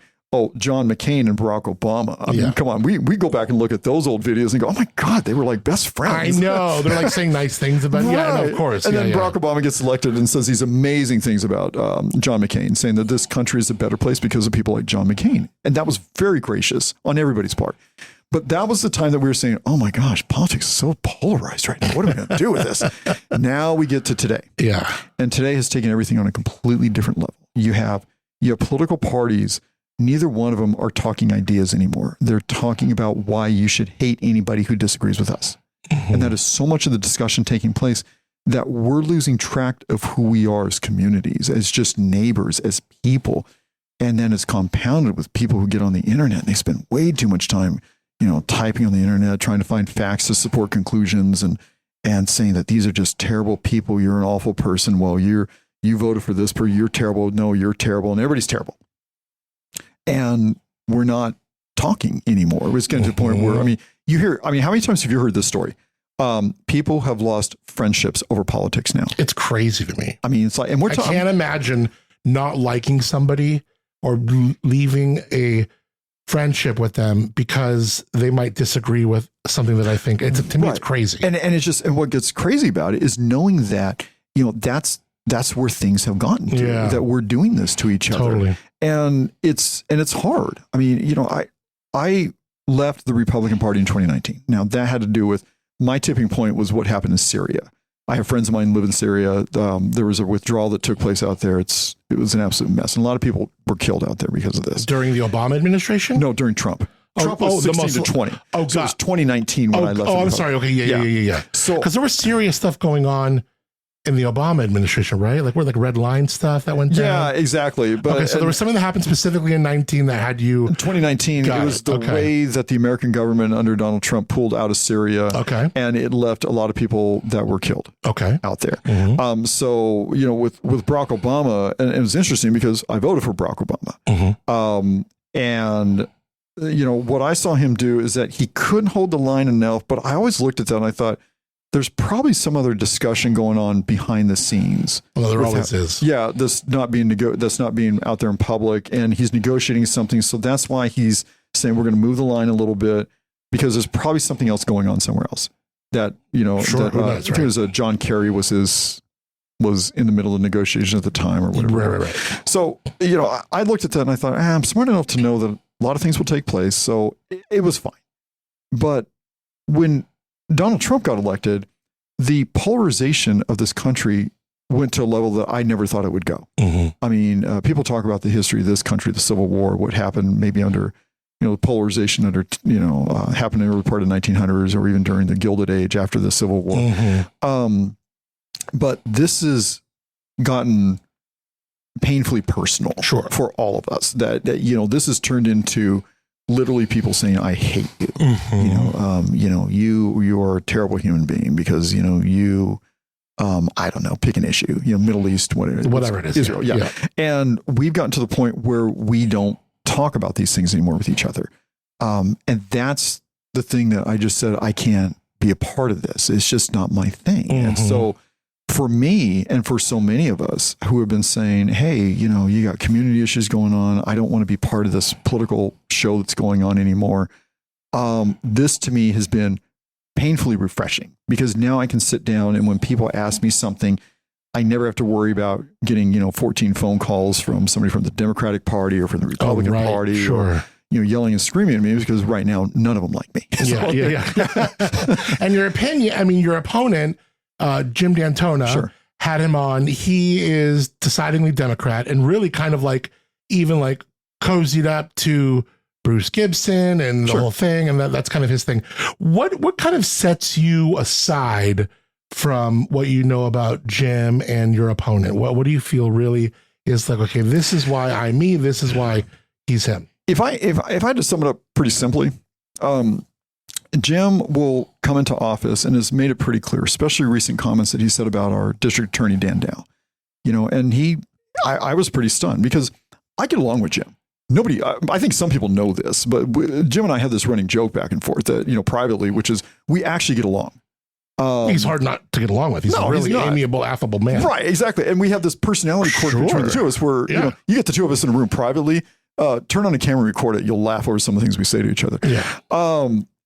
John McCain and Barack Obama. I mean, come on, we go back and look at those old videos and go, oh my God, they were like best friends. I know. They're like saying nice things about, of course. And then Barack Obama gets elected and says these amazing things about John McCain, saying that this country is a better place because of people like John McCain. And that was very gracious on everybody's part. But that was the time that we were saying, oh my gosh, politics is so polarized right now. What are we going to do with this? Now we get to today. Yeah. And today has taken everything on a completely different level. You have political parties. Neither one of them are talking ideas anymore. They're talking about why you should hate anybody who disagrees with us. Mm-hmm. And that is so much of the discussion taking place that we're losing track of who we are as communities, as just neighbors, as people. And then it's compounded with people who get on the internet and they spend way too much time, typing on the internet, trying to find facts to support conclusions and saying that these are just terrible people. You're an awful person. Well, you're you voted for this person, you're terrible. No, you're terrible. And everybody's terrible. And we're not talking anymore. It was getting to the point where, how many times have you heard this story? People have lost friendships over politics now. It's crazy to me. I mean, it's like, and I can't imagine not liking somebody or leaving a friendship with them because they might disagree with something that I think to me, it's crazy. And it's just, and what gets crazy about it is knowing that, that's where things have gotten to, that we're doing this to each other. Totally. And it's hard. I mean, I left the Republican Party in 2019. Now that had to do with my tipping point was what happened in Syria. I have friends of mine who live in Syria. There was a withdrawal that took place out there. It was an absolute mess. And a lot of people were killed out there because of this. During the Obama administration? No, during Trump. Trump was 16 to 20. Oh, so it was 2019 when I left. I'm sorry. Okay. Yeah. So, because there was serious stuff going on in the Obama administration, right? Like red line stuff that went down. Yeah, exactly. But okay, so there was something that happened specifically in 19 that had you. In 2019, it was the way that the American government under Donald Trump pulled out of Syria. Okay. And it left a lot of people that were killed. Okay. Out there. So, with Barack Obama, and it was interesting because I voted for Barack Obama. And what I saw him do is that he couldn't hold the line enough, but I always looked at that and I thought, there's probably some other discussion going on behind the scenes. Well, there always is. Yeah, that's not being out there in public, and he's negotiating something. So that's why he's saying we're going to move the line a little bit because there's probably something else going on somewhere else. That I think it was John Kerry was in the middle of negotiations at the time or whatever. Right. So I looked at that and I thought, I'm smart enough to know that a lot of things will take place. So it was fine. But when Donald Trump got elected, the polarization of this country went to a level that I never thought it would go. I mean, people talk about the history of this country, the Civil War, what happened maybe under, the polarization under, happened in the early part of the 1900s or even during the Gilded Age after the Civil War. But this has gotten painful personal for all of us. That this has turned into literally people saying, I hate you. You are a terrible human being because, I don't know, pick an issue, Middle East, whatever it is. Israel. Yeah. And we've gotten to the point where we don't talk about these things anymore with each other. And that's the thing that I just said, I can't be a part of this. It's just not my thing. And so for me and for so many of us who have been saying, hey, you got community issues going on. I don't want to be part of this political show that's going on anymore. This to me has been painfully refreshing because now I can sit down and when people ask me something, I never have to worry about getting, 14 phone calls from somebody from the Democratic Party or from the Republican Party. Or, yelling and screaming at me because right now, none of them like me. And your opponent, Jim D'Antona, had him on. He is decidedly Democrat and really kind of even cozied up to Bruce Gibson and the whole thing. And that's kind of his thing. What kind of sets you aside from what you know about Jim and your opponent? What do you feel really is okay, this is why I'm me. This is why he's him. If I had to sum it up pretty simply, Jim will come into office and has made it pretty clear, especially recent comments that he said about our district attorney, Dan Dow, and I was pretty stunned because I get along with Jim. Nobody, I think some people know this, but Jim and I have this running joke back and forth that, privately, which is we actually get along. He's hard not to get along with. He's a really amiable, affable man. Right, exactly. And we have this personality quirk between the two of us where, you get the two of us in a room privately, turn on the camera, record it. You'll laugh over some of the things we say to each other. Yeah.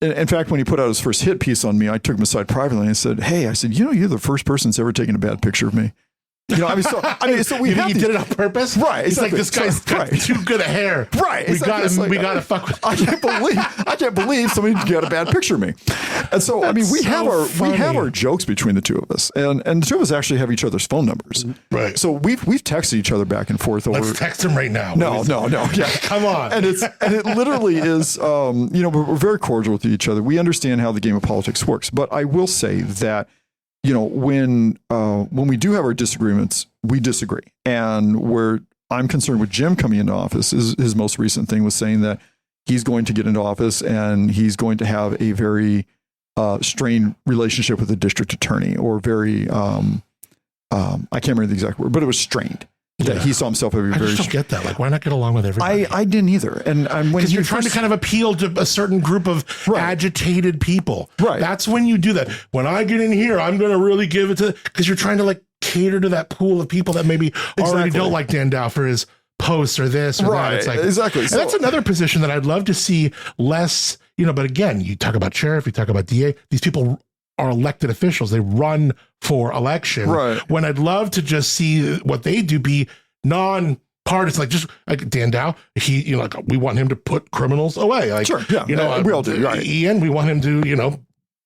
In fact, when he put out his first hit piece on me, I took him aside privately and I said, hey, you're the first person that's ever taken a bad picture of me. So we you did it on purpose, right? It's this guy's got too good a hair, right? We got to fuck with. I can't believe somebody got a bad picture of me. And so we have our jokes between the two of us, and the two of us actually have each other's phone numbers, right? So we've texted each other back and forth over. Let's text him right now. No. Yeah, come on. And it literally is. We're very cordial with each other. We understand how the game of politics works, but I will say that. When we do have our disagreements, we disagree. And where I'm concerned with Jim coming into office, his most recent thing was saying that he's going to get into office and he's going to have a very strained relationship with the district attorney or very I can't remember the exact word, but it was strained. That he saw himself as I just don't get that. Like, why not get along with everybody? I didn't either. And because you're trying to kind of appeal to a certain group of agitated people. Right. That's when you do that. When I get in here, I'm going to really give it to, because you're trying to like cater to that pool of people that maybe already don't like Dan Dow for his posts or this or that. It's like, exactly. And that's another position that I'd love to see less, but again, you talk about sheriff, you talk about DA, these people are elected officials. They run for election. Right. When I'd love to just see what they do be non-partisan, like just like Dan Dow, he, like we want him to put criminals away. Like, sure, yeah, we all do. Right. Ian, we want him to,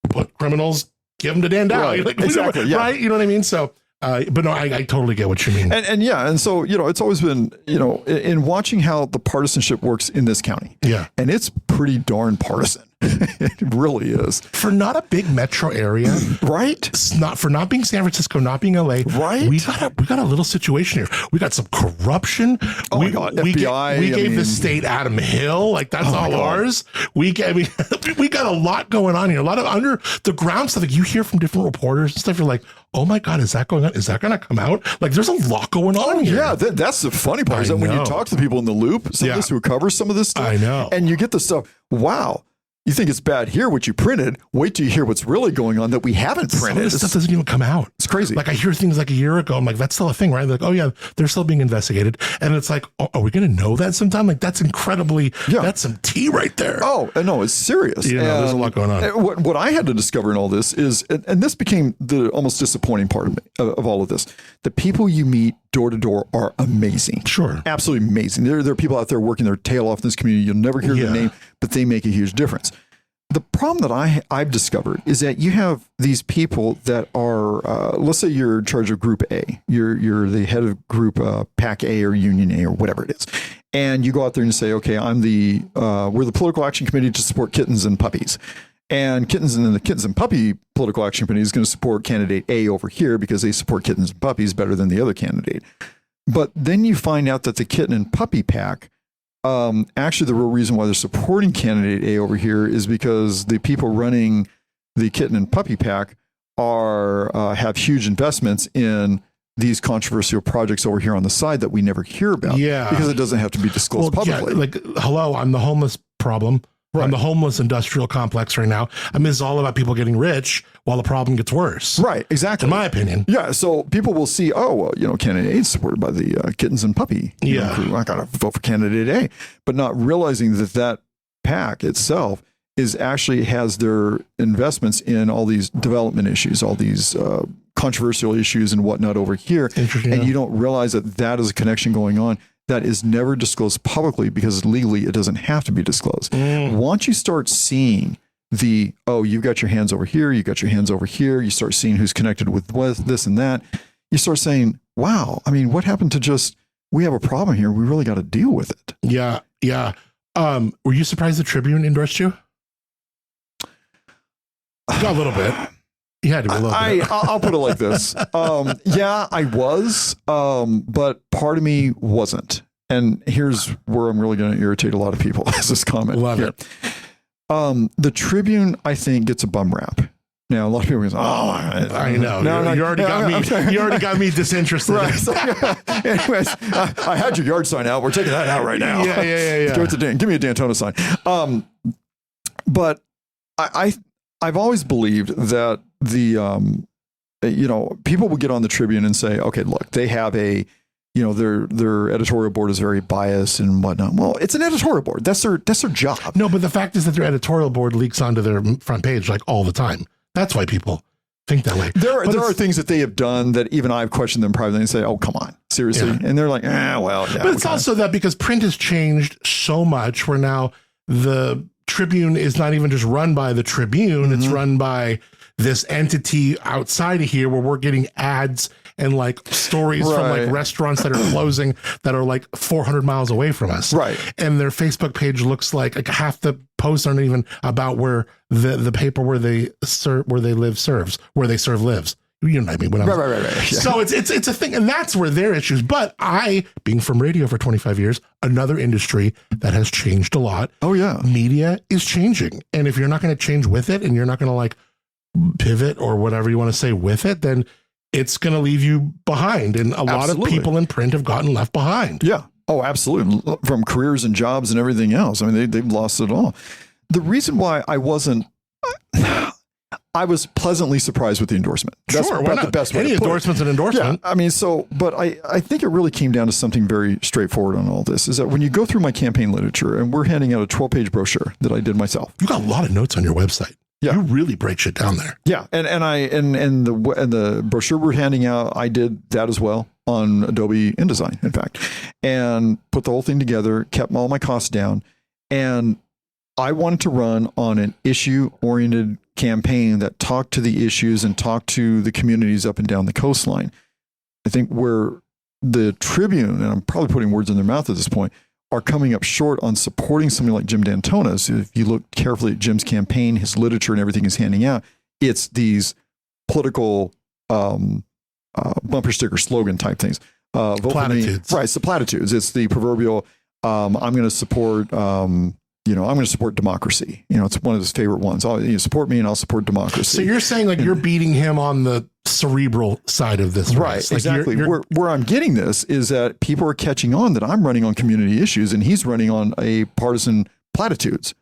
put criminals, give them to Dan Dow. Right. Like, exactly. Yeah. Right. You know what I mean? So, but no, I totally get what you mean. And so, it's always been, in watching how the partisanship works in this county. Yeah. And it's pretty darn partisan. It really is. For not a big metro area. Right. It's not for not being San Francisco, not being LA. Right. We got a little situation here. We got some corruption. Oh my God. FBI. We gave the state Adam Hill. Like that's all ours. We got a lot going on here. A lot of under the ground stuff. Like you hear from different reporters and stuff. You're like, oh my God, is that going on? Is that going to come out? Like there's a lot going on here. Yeah. That's the funny part is that when you talk to the people in the loop, some of this who cover some of this stuff. I know. And you get the stuff. Wow. You think it's bad here, what you printed. Wait till you hear what's really going on that we haven't printed. Some of this stuff doesn't even come out. It's crazy. Like I hear things like a year ago. I'm like, that's still a thing, right? Like, oh yeah, they're still being investigated. And it's like, oh, are we going to know that sometime? Like that's incredibly, that's some tea right there. Oh, no, it's serious. There's a lot going on. What I had to discover in all this is, and this became the almost disappointing part of me, of all of this, the people you meet door to door are amazing. Sure. Absolutely amazing. There are people out there working their tail off in this community. You'll never hear their name, but they make a huge difference. The problem that I've discovered is that you have these people that are, let's say you're in charge of Group A, you're the head of Group Pack A or Union A or whatever it is, and you go out there and say, okay, we're the Political Action Committee to support kittens and puppies, and the Kittens and Puppy Political Action Committee is going to support candidate A over here because they support kittens and puppies better than the other candidate. But then you find out that the Kitten and Puppy Pack. Actually, the real reason why they're supporting candidate A over here is because the people running the Kitten and Puppy Pack have huge investments in these controversial projects over here on the side that we never hear about. Yeah, because it doesn't have to be disclosed publicly. Yeah, like, hello, I'm the homeless problem. Right. I'm the homeless industrial complex right now. I mean, it's all about people getting rich while the problem gets worse. Right, exactly. In my opinion. Yeah, so people will see, candidate A is supported by the Kittens and Puppy crew. I got to vote for candidate A. But not realizing that pack itself actually has their investments in all these development issues, all these controversial issues and whatnot over here. And you don't realize that is a connection going on. That is never disclosed publicly because legally it doesn't have to be disclosed. Once you start seeing you've got your hands over here, you got your hands over here, you start seeing who's connected with this and that, you start saying, wow, I mean, what happened to we have a problem here. We really got to deal with it. Yeah. Yeah. Were you surprised the Tribune endorsed you? A little bit. You had to be a little bit. I'll put it like this. Yeah, I was, but part of me wasn't. And here's where I'm really going to irritate a lot of people as this comment. Love it. The Tribune, I think, gets a bum rap. Now, a lot of people go, I know. You already got me disinterested. Right. So, anyways, I had your yard sign out. We're taking that out right now. Yeah. Give me a Dantona sign. But I've always believed that people will get on the Tribune and say, okay, look, they have their editorial board is very biased and whatnot. Well, it's an editorial board. That's their job. No, but the fact is that their editorial board leaks onto their front page like all the time. That's why people think that way. There are things that they have done that even I've questioned them privately and say, oh, come on, seriously. Yeah. And they're like, well, yeah. But it's also that because print has changed so much where now the Tribune is not even just run by the Tribune. It's run by this entity outside of here where we're getting ads and like stories from like restaurants that are closing that are like 400 miles away from us. Right. And their Facebook page looks like half the posts aren't even about where the paper where they serve lives. You know what I mean? Right. Yeah. So it's a thing, and that's where their issues. But being from radio for 25 years, another industry that has changed a lot. Oh yeah, media is changing, and if you're not going to change with it, and you're not going to like pivot or whatever you want to say with it, then it's going to leave you behind. And a lot of people in print have gotten left behind. Yeah. Oh, absolutely. From careers and jobs and everything else. I mean, they've lost it all. The reason why I was pleasantly surprised with the endorsement. That's sure, why not? The best way Any to put endorsement's an endorsement. Yeah, I mean, but I think it really came down to something very straightforward on all this, is that when you go through my campaign literature, and we're handing out a 12-page brochure that I did myself. You got a lot of notes on your website. Yeah. You really break shit down there. Yeah. And the brochure we're handing out, I did that as well on Adobe InDesign, in fact, and put the whole thing together, kept all my costs down. And I wanted to run on an issue-oriented campaign that talked to the issues and talked to the communities up and down the coastline. I think where the Tribune, and I'm probably putting words in their mouth at this point, are coming up short on supporting somebody like Jim D'Antona. So if you look carefully at Jim's campaign, his literature and everything he's handing out, it's these political bumper sticker slogan type things. Platitudes. Right, it's the platitudes. It's the proverbial, I'm going to support... I'm going to support democracy. It's one of his favorite ones. Support me and I'll support democracy. So you're saying you're beating him on the cerebral side of this. Right, race. exactly. Where I'm getting this is that people are catching on that I'm running on community issues and he's running on a partisan platitudes.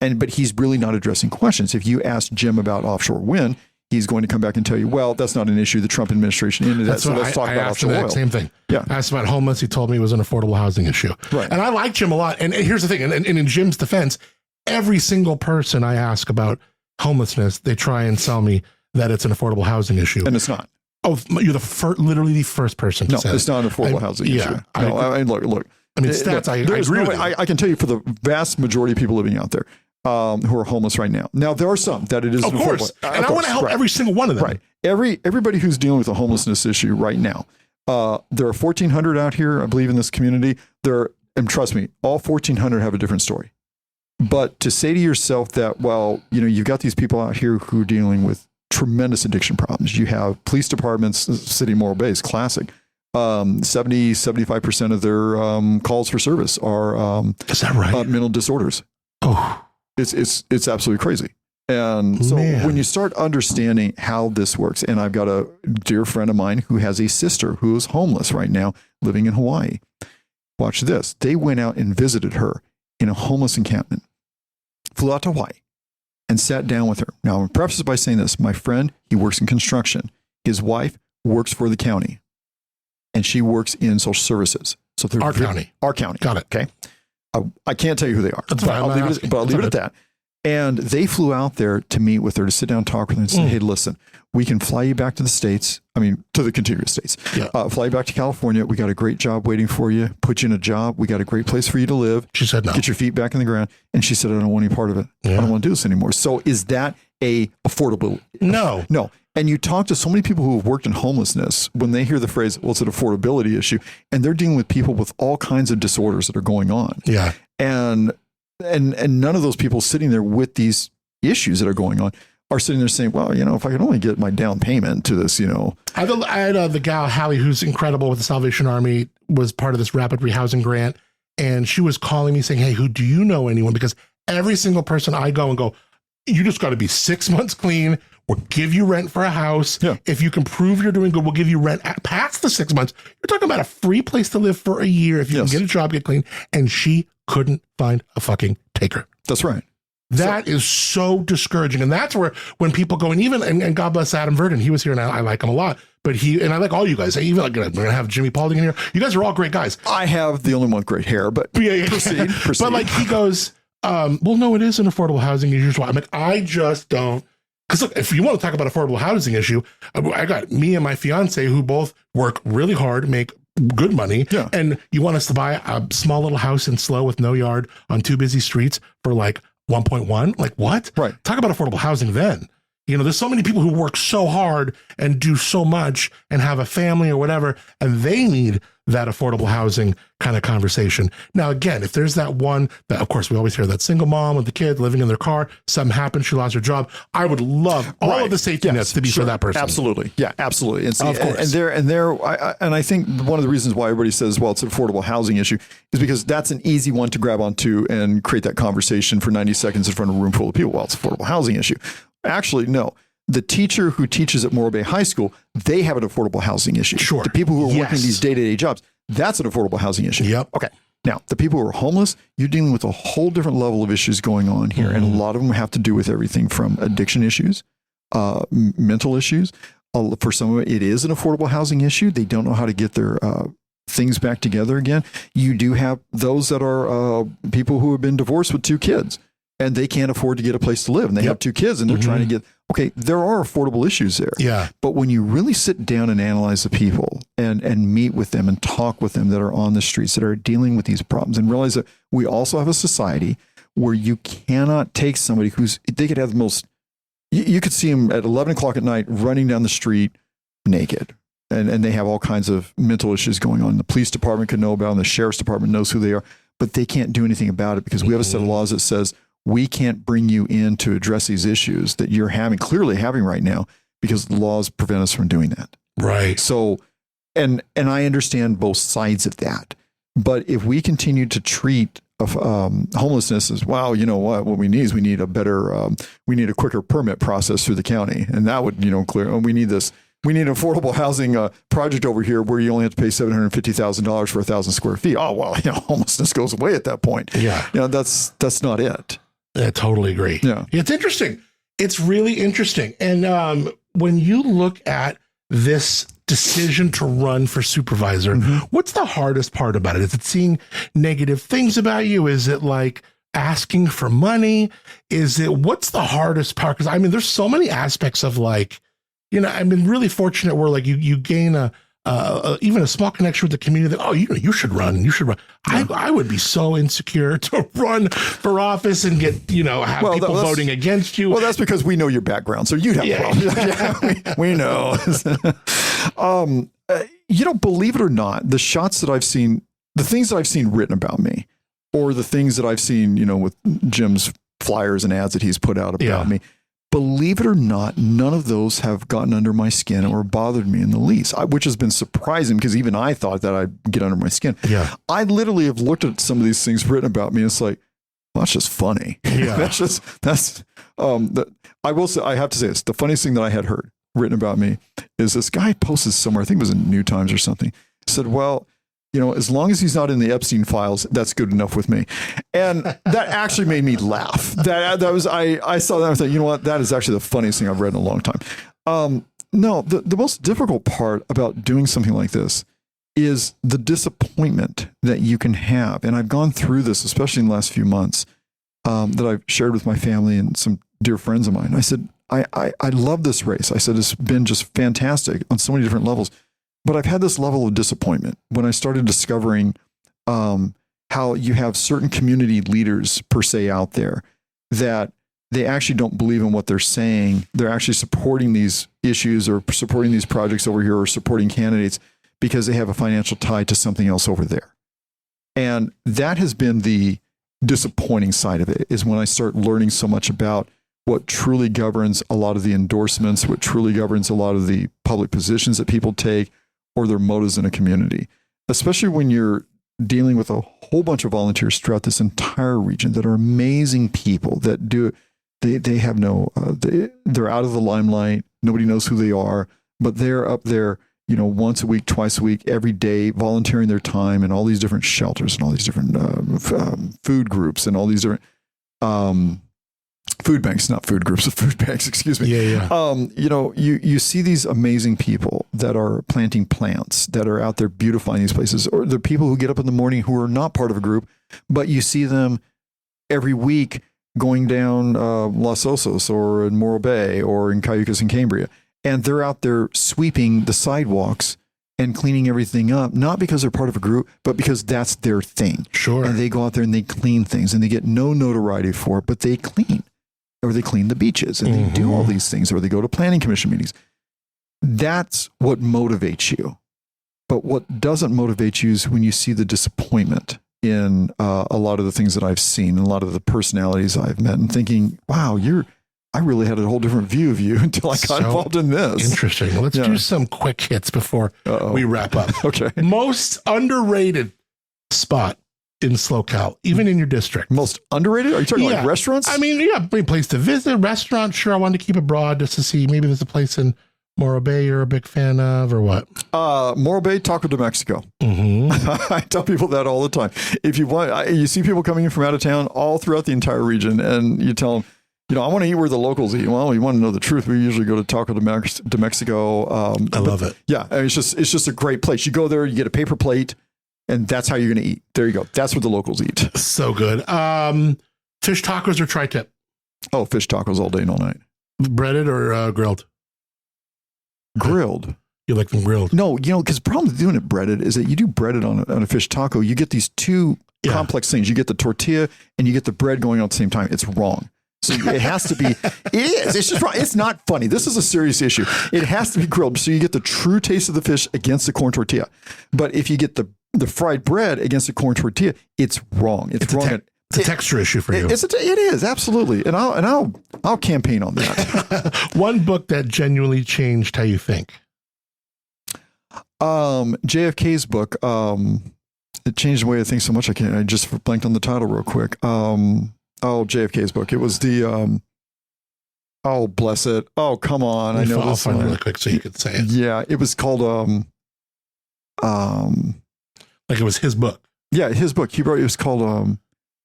But he's really not addressing questions. If you ask Jim about offshore wind, he's going to come back and tell you, well, that's not an issue. The Trump administration ended that. So let's talk about offshore oil. Same thing. Yeah. I asked about homeless. He told me it was an affordable housing issue. Right. And I like Jim a lot. And here's the thing. And in Jim's defense, every single person I ask about homelessness, they try and sell me that it's an affordable housing issue. And it's not. Oh, you're literally the first person to say it's not an affordable housing issue. Look. I mean, stats, I agree with you. I can tell you for the vast majority of people living out there, who are homeless right now. Now, there are some that it is. Of course. And I want to help every single one of them. Right. Everybody who's dealing with a homelessness issue right now. There are 1,400 out here, I believe, in this community. And trust me, all 1,400 have a different story. But to say to yourself that, you've got these people out here who are dealing with tremendous addiction problems. You have police departments, City of Morro Bay is classic. 75% of their calls for service are is that right? Mental disorders. Oh. It's absolutely crazy. And so when you start understanding how this works, and I've got a dear friend of mine who has a sister who is homeless right now living in Hawaii. Watch this. They went out and visited her in a homeless encampment, flew out to Hawaii and sat down with her. Now, I'm preface by saying this. My friend, he works in construction. His wife works for the county and she works in social services. So they're Our county. Got it. Okay. I can't tell you who they are, but I'll leave it at that. And they flew out there to meet with her, to sit down, talk with her and say, hey, listen, we can fly you back to the States. To the contiguous states, fly you back to California. We got a great job waiting for you, put you in a job. We got a great place for you to live. She said, no, get your feet back in the ground. And she said, I don't want any part of it. I don't want to do this anymore. So is that affordable? No. And you talk to so many people who have worked in homelessness when they hear the phrase, well, it's an affordability issue. And they're dealing with people with all kinds of disorders that are going on. Yeah. And none of those people sitting there with these issues that are going on are sitting there saying, well, if I could only get my down payment to this, I had the gal, Hallie, who's incredible with the Salvation Army, was part of this rapid rehousing grant. And she was calling me saying, hey, do you know anyone? Because every single person I go, you just got to be 6 months clean. We'll give you rent for a house. Yeah. If you can prove you're doing good, we'll give you rent past the 6 months. You're talking about a free place to live for a year if you can get a job, get clean. And she couldn't find a fucking taker. That's right. That is so discouraging. And that's where when people go, and God bless Adam Verdon, he was here and I like him a lot, but I like all you guys. We're going to have Jimmy Paulding in here. You guys are all great guys. I have the only one with great hair, but proceed. But he goes, well, no, it is an affordable housing issue. I'm like, I just don't. Because look, if you want to talk about affordable housing issue, I got me and my fiance who both work really hard, make good money. Yeah. And you want us to buy a small little house in SLO with no yard on 2 busy streets for 1.1? Like what? Right. Talk about affordable housing then. There's so many people who work so hard and do so much and have a family or whatever, and they need that affordable housing kind of conversation. Now, again, if there's that one that, of course, we always hear that single mom with the kid living in their car, something happened, she lost her job. I would love all of the safety nets to be for that person. Absolutely. Yeah, absolutely. And, of course. And I think one of the reasons why everybody says, well, it's an affordable housing issue is because that's an easy one to grab onto and create that conversation for 90 seconds in front of a room full of people. Well, it's an affordable housing issue. Actually, no. the teacher who teaches at Morro Bay High School, they have an affordable housing issue. Sure. The people who are working Yes. these day-to-day jobs, that's an affordable housing issue. Yep. Okay. Now, the people who are homeless, you're dealing with a whole different level of issues going on here. And a lot of them have to do with everything from addiction issues, mental issues. For some of it is an affordable housing issue. They don't know how to get their things back together again. You do have those that are people who have been divorced with 2 kids and they can't afford to get a place to live. And they have 2 kids and they're trying to get, okay, there are affordable issues there. Yeah. But when you really sit down and analyze the people and meet with them and talk with them that are on the streets that are dealing with these problems and realize that we also have a society where you cannot take somebody they could have the most, you could see them at 11 o'clock at night running down the street naked. And they have all kinds of mental issues going on. The police department could know about them. The sheriff's department knows who they are, but they can't do anything about it because we have a set of laws that says we can't bring you in to address these issues that you're clearly having right now because the laws prevent us from doing that. Right. So, and I understand both sides of that. But if we continue to treat homelessness as, wow, you know what we need is we need a quicker permit process through the county. And that would, clear, we need this. We need an affordable housing project over here where you only have to pay $750,000 for 1,000 square feet. Oh, well, homelessness goes away at that point. Yeah. That's not it. I totally agree. Yeah. It's interesting. It's really interesting. And when you look at this decision to run for supervisor, what's the hardest part about it? Is it seeing negative things about you? Is it like asking for money? What's the hardest part? Because there's so many aspects of I've been really fortunate where you gain even a small connection with the community that, you should run. Yeah. I would be so insecure to run for office and get, have people voting against you. Well, that's because we know your background. So you'd have problems. We know. Believe it or not, the shots that I've seen, the things that I've seen written about me or the things that I've seen, with Jim's flyers and ads that he's put out about me, believe it or not, none of those have gotten under my skin or bothered me in the least, which has been surprising because even I thought that I'd get under my skin. Yeah. I literally have looked at some of these things written about me. And it's like, well, that's just funny. Yeah. I will say, I have to say this. The funniest thing that I had heard written about me is this guy posted somewhere, I think it was in New Times or something, said, well, as long as he's not in the Epstein files, that's good enough with me. And that actually made me laugh. I saw that and I thought, you know what? That is actually the funniest thing I've read in a long time. No, the most difficult part about doing something like this is the disappointment that you can have. And I've gone through this, especially in the last few months, that I've shared with my family and some dear friends of mine. I said, I love this race. I said, it's been just fantastic on so many different levels. But I've had this level of disappointment when I started discovering how you have certain community leaders per se out there that they actually don't believe in what they're saying. They're actually supporting these issues or supporting these projects over here or supporting candidates because they have a financial tie to something else over there. And that has been the disappointing side of it, is when I start learning so much about what truly governs a lot of the endorsements, what truly governs a lot of the public positions that people take, or their motives in a community, especially when you're dealing with a whole bunch of volunteers throughout this entire region that are amazing people that they have they're out of the limelight. Nobody knows who they are, but they're up there, once a week, twice a week, every day, volunteering their time in all these different shelters and all these different food groups and all these different food banks, not food groups, food banks, excuse me. Yeah. You see these amazing people that are planting plants, that are out there beautifying these places, or the people who get up in the morning who are not part of a group, but you see them every week going down Los Osos or in Morro Bay or in Cayucas and Cambria. And they're out there sweeping the sidewalks and cleaning everything up, not because they're part of a group, but because that's their thing. Sure. And they go out there and they clean things and they get no notoriety for it, but they clean. Or they clean the beaches and they do all these things, or they go to planning commission meetings. That's what motivates you. But what doesn't motivate you is when you see the disappointment in a lot of the things that I've seen, and a lot of the personalities I've met, and thinking, wow, I really had a whole different view of you until I got involved in this. Interesting. Let's do some quick hits before we wrap up. Okay. Most underrated spot in SLO Cal, even in your district? Most underrated? Are you talking like restaurants? I mean, yeah, great place to visit. Restaurant, sure. I wanted to keep it broad just to see maybe there's a place in Morro Bay you're a big fan of, or what? Morro Bay, Taco de Mexico. Mm-hmm. I tell people that all the time. If you want, you see people coming in from out of town all throughout the entire region, and you tell them, I want to eat where the locals eat. Well, you want to know the truth. We usually go to Taco de Mexico. I love it. Yeah, I mean, it's just a great place. You go there, you get a paper plate, and that's how you're going to eat. There you go. That's what the locals eat. So good. Fish tacos or tri-tip? Oh, fish tacos all day and all night. Breaded or grilled? Grilled. You like them grilled? No, because the problem with doing it breaded is that you do breaded on a fish taco. You get these two complex things. You get the tortilla and you get the bread going on at the same time. It's wrong. So it has to be, it is. It's just wrong. It's not funny. This is a serious issue. It has to be grilled. So you get the true taste of the fish against the corn tortilla. But if you get the fried bread against the corn tortilla, it's wrong. It's wrong. It's a texture issue for you. It is, absolutely. And I'll campaign on that. One book that genuinely changed how you think. JFK's book, it changed the way I think so much. I just blanked on the title real quick. JFK's book. It was the, oh, bless it. Oh, come on. I know I'll find it really quick so you could say it. Yeah. It was called, like it was his book. Yeah. His book. He wrote, it was called,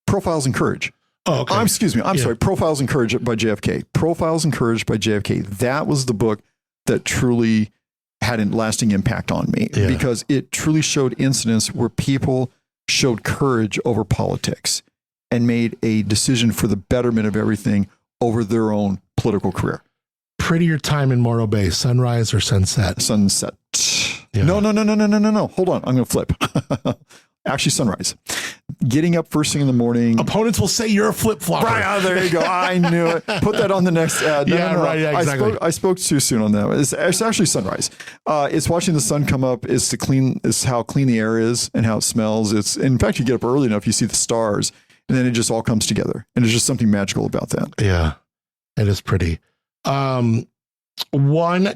Profiles in Courage. Oh, okay. I'm sorry. Profiles in Courage by JFK. Profiles in Courage by JFK. That was the book that truly had a lasting impact on me because it truly showed incidents where people showed courage over politics and made a decision for the betterment of everything over their own political career. Prettier time in Morro Bay, sunrise or sunset? Sunset. Yeah. No. Hold on. I'm going to flip. Actually, sunrise. Getting up first thing in the morning. Opponents will say you're a flip-flopper. Right, oh, there you go. I knew it. Put that on the next ad. No. Right, yeah, exactly. I spoke too soon on that. It's actually sunrise. It's watching the sun come up. It's how clean the air is and how it smells. In fact, you get up early enough, you see the stars, and then it just all comes together. And there's just something magical about that. Yeah, it is pretty. One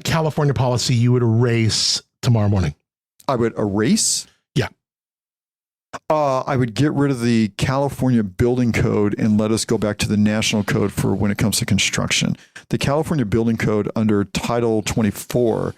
California policy you would erase tomorrow morning. I would erase? Yeah. I would get rid of the California building code and let us go back to the national code for when it comes to construction. The California building code under Title 24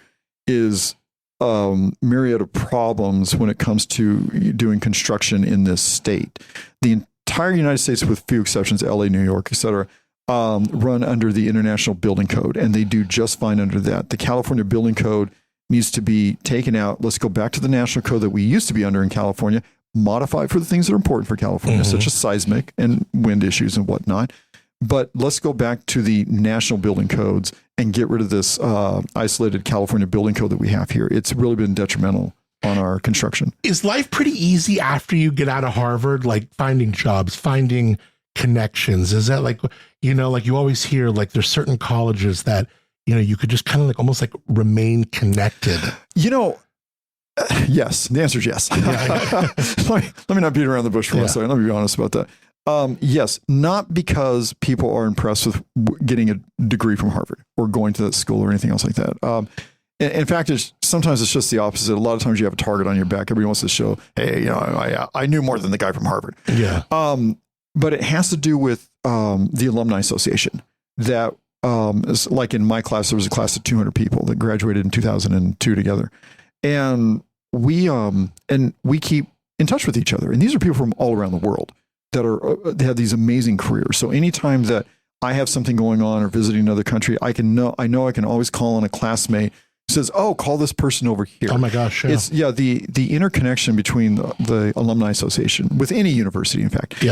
is myriad of problems when it comes to doing construction in this state. The entire United States, with few exceptions, LA, New York, et cetera, run under the International Building Code, and they do just fine under that. The California Building Code needs to be taken out. Let's go back to the national code that we used to be under in California, modify for the things that are important for California, such as seismic and wind issues and whatnot. But let's go back to the national building codes and get rid of this isolated California building code that we have here. It's really been detrimental on our construction. Is life pretty easy after you get out of Harvard, like finding jobs, finding connections? Is that like, like you always hear, like there's certain colleges that, you could just kind of like almost like remain connected? Yes. The answer is yes. Let me not beat around the bush for 1 second. Let me be honest about that. Yes, not because people are impressed with getting a degree from Harvard or going to that school or anything else like that. In fact, sometimes it's just the opposite. A lot of times you have a target on your back. Everybody wants to show, hey, I knew more than the guy from Harvard. Yeah. But it has to do with the Alumni Association. That is like in my class, there was a class of 200 people that graduated in 2002 together, and we keep in touch with each other. And these are people from all around the world that have these amazing careers. So anytime that I have something going on or visiting another country, I know I can always call on a classmate who says, oh, call this person over here. Oh my gosh. Yeah. It's the interconnection between the Alumni Association with any university, in fact,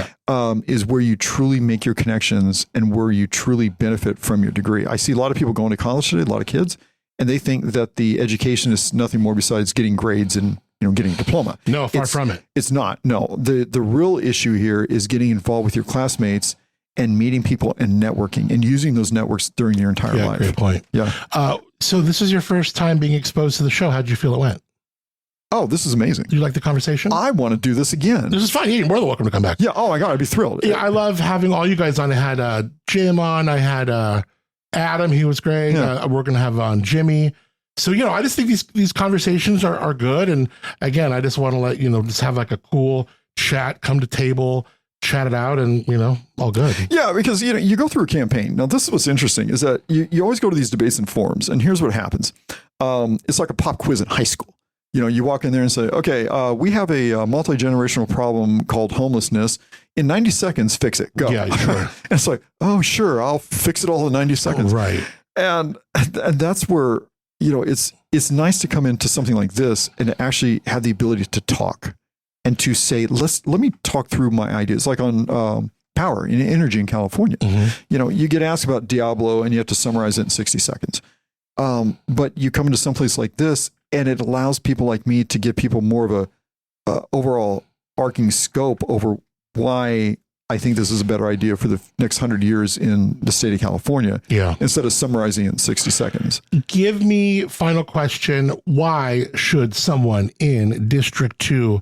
is where you truly make your connections and where you truly benefit from your degree. I see a lot of people going to college today, a lot of kids, and they think that the education is nothing more besides getting grades and getting a diploma. No, far from it. It's not. No, the real issue here is getting involved with your classmates and meeting people and networking and using those networks during your entire life. Great point. Yeah. So this is your first time being exposed to the show. How'd you feel it went? Oh, this is amazing. Do you like the conversation? I want to do this again. This is fine. You're more than welcome to come back. Yeah. Oh my God. I'd be thrilled. Yeah. I love having all you guys on. I had Jim on. I had Adam. He was great. Yeah. We're going to have on Jimmy. So, I just think these conversations are good. And again, I just want to let, just have like a cool chat, come to table, chat it out, and all good. Yeah, because you go through a campaign. Now, this is what's interesting is that you always go to these debates and forums, and here's what happens. It's like a pop quiz in high school. You walk in there and say, okay, we have a multi-generational problem called homelessness. In 90 seconds, fix it. Go. Yeah, sure. And it's like, oh, sure, I'll fix it all in 90 seconds. Right. And that's where, it's nice to come into something like this and actually have the ability to talk and to say, let me talk through my ideas. Like on power and energy in California. Mm-hmm. You get asked about Diablo and you have to summarize it in 60 seconds. But you come into someplace like this and it allows people like me to give people more of a overall arcing scope over why I think this is a better idea for the next 100 years in the state of California. Yeah. Instead of summarizing it in 60 seconds. Give me final question. Why should someone in District 2,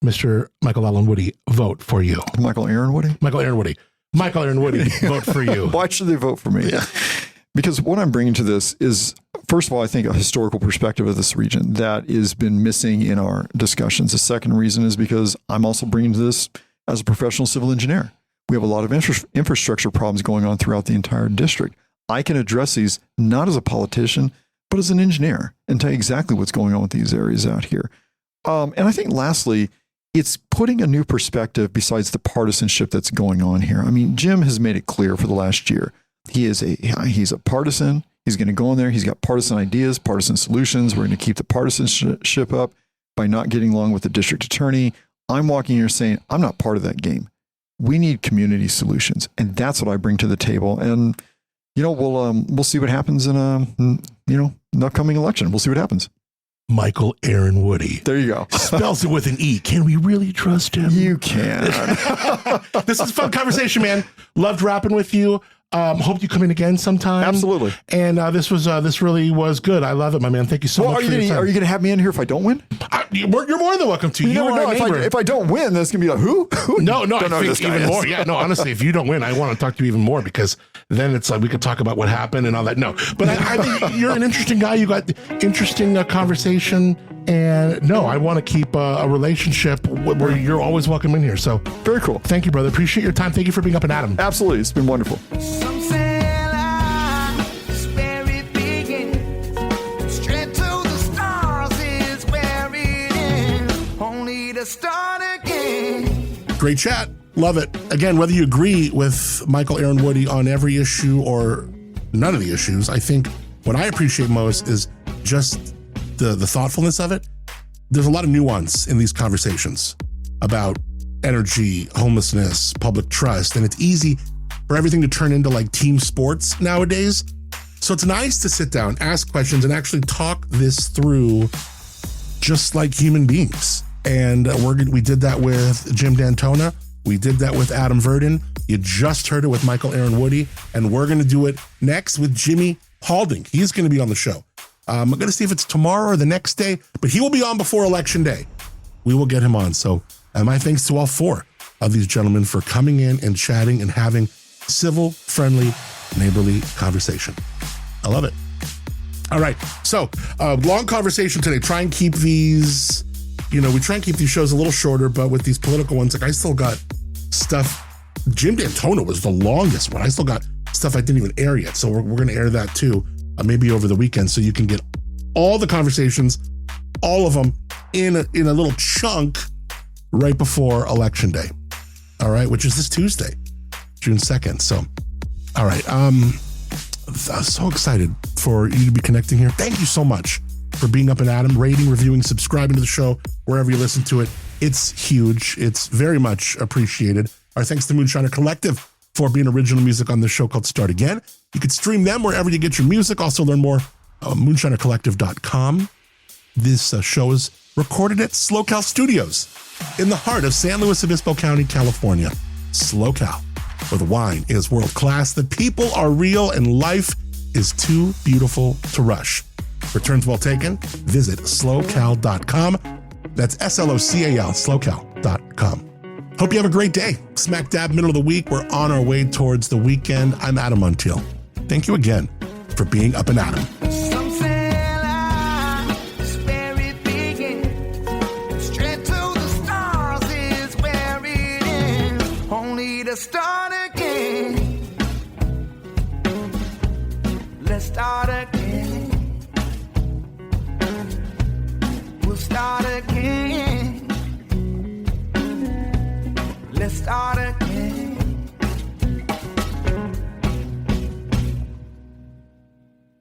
Mr. Michael Erin Woody, vote for you? Michael Erin Woody? Michael Erin Woody. Michael Erin Woody, vote for you. Why should they vote for me? Yeah. Because what I'm bringing to this is, first of all, I think a historical perspective of this region that has been missing in our discussions. The second reason is because I'm also bringing to this as a professional civil engineer. We have a lot of infrastructure problems going on throughout the entire district. I can address these not as a politician, but as an engineer and tell you exactly what's going on with these areas out here. And I think lastly, it's putting a new perspective besides the partisanship that's going on here. I mean, Jim has made it clear for the last year. He's a partisan. He's going to go in there. He's got partisan ideas, partisan solutions. We're going to keep the partisanship up by not getting along with the district attorney. I'm walking here saying, I'm not part of that game. We need community solutions. And that's what I bring to the table. And, we'll see what happens in an upcoming election. We'll see what happens. Michael Erin Woody. There you go. Spells it with an E. Can we really trust him? You can. This is a fun conversation, man. Loved rapping with you. Hope you come in again sometime. Absolutely. And this really was good. I love it, my man. Thank you so much. Are you going to have me in here if I don't win? You're more than welcome to. You never know. If I don't win, that's going to be like, who? No, I think even more. Yeah, no, honestly, if you don't win, I want to talk to you even more because then it's like we could talk about what happened and all that. No, but I think you're an interesting guy. You got interesting conversation. And no, I want to keep a relationship where you're always welcome in here. So very cool. Thank you, brother. Appreciate your time. Thank you for being Up+Adam. Absolutely. It's been wonderful. Some say life is where it begins. Straight to the stars is where it ends. Only to start again. Great chat. Love it. Again, whether you agree with Michael Erin Woody on every issue or none of the issues, I think what I appreciate most is just the thoughtfulness of it. There's a lot of nuance in these conversations about energy, homelessness, public trust, and it's easy for everything to turn into like team sports nowadays. So it's nice to sit down, ask questions, and actually talk this through just like human beings. And we did that with Jim D'Antona. We did that with Adam Verdon. You just heard it with Michael Erin Woody. And we're going to do it next with Jimmy Halding. He's going to be on the show. I'm going to see if it's tomorrow or the next day, but he will be on before Election Day. We will get him on. So my thanks to all four of these gentlemen for coming in and chatting and having civil, friendly, neighborly conversation. I love it. All right. So long conversation today. Try and keep these, we try and keep these shows a little shorter, but with these political ones, like I still got stuff. Jim D'Antona was the longest one. I still got stuff I didn't even air yet. So we're going to air that too. Maybe over the weekend, so you can get all the conversations, all of them in a little chunk right before Election Day. All right, which is this Tuesday, June 2nd. So, all right, I'm so excited for you to be connecting here. Thank you so much for being Up+Adam, rating, reviewing, subscribing to the show wherever you listen to it. It's huge. It's very much appreciated. Our thanks to Moonshiner Collective for being original music on this show called Start Again. You can stream them wherever you get your music. Also learn more at moonshinercollective.com. This show is recorded at SLO Cal Studios in the heart of San Luis Obispo County, California. SLO Cal, where the wine is world class, the people are real, and life is too beautiful to rush. Returns well taken. Visit slocal.com. That's SLOCAL, slocal.com. Hope you have a great day. Smack dab middle of the week. We're on our way towards the weekend. I'm Adam Montiel. Thank you again for being Up+Adam. Some say life is where it begins. Straight to the stars is where again. We'll start again. Let's start again.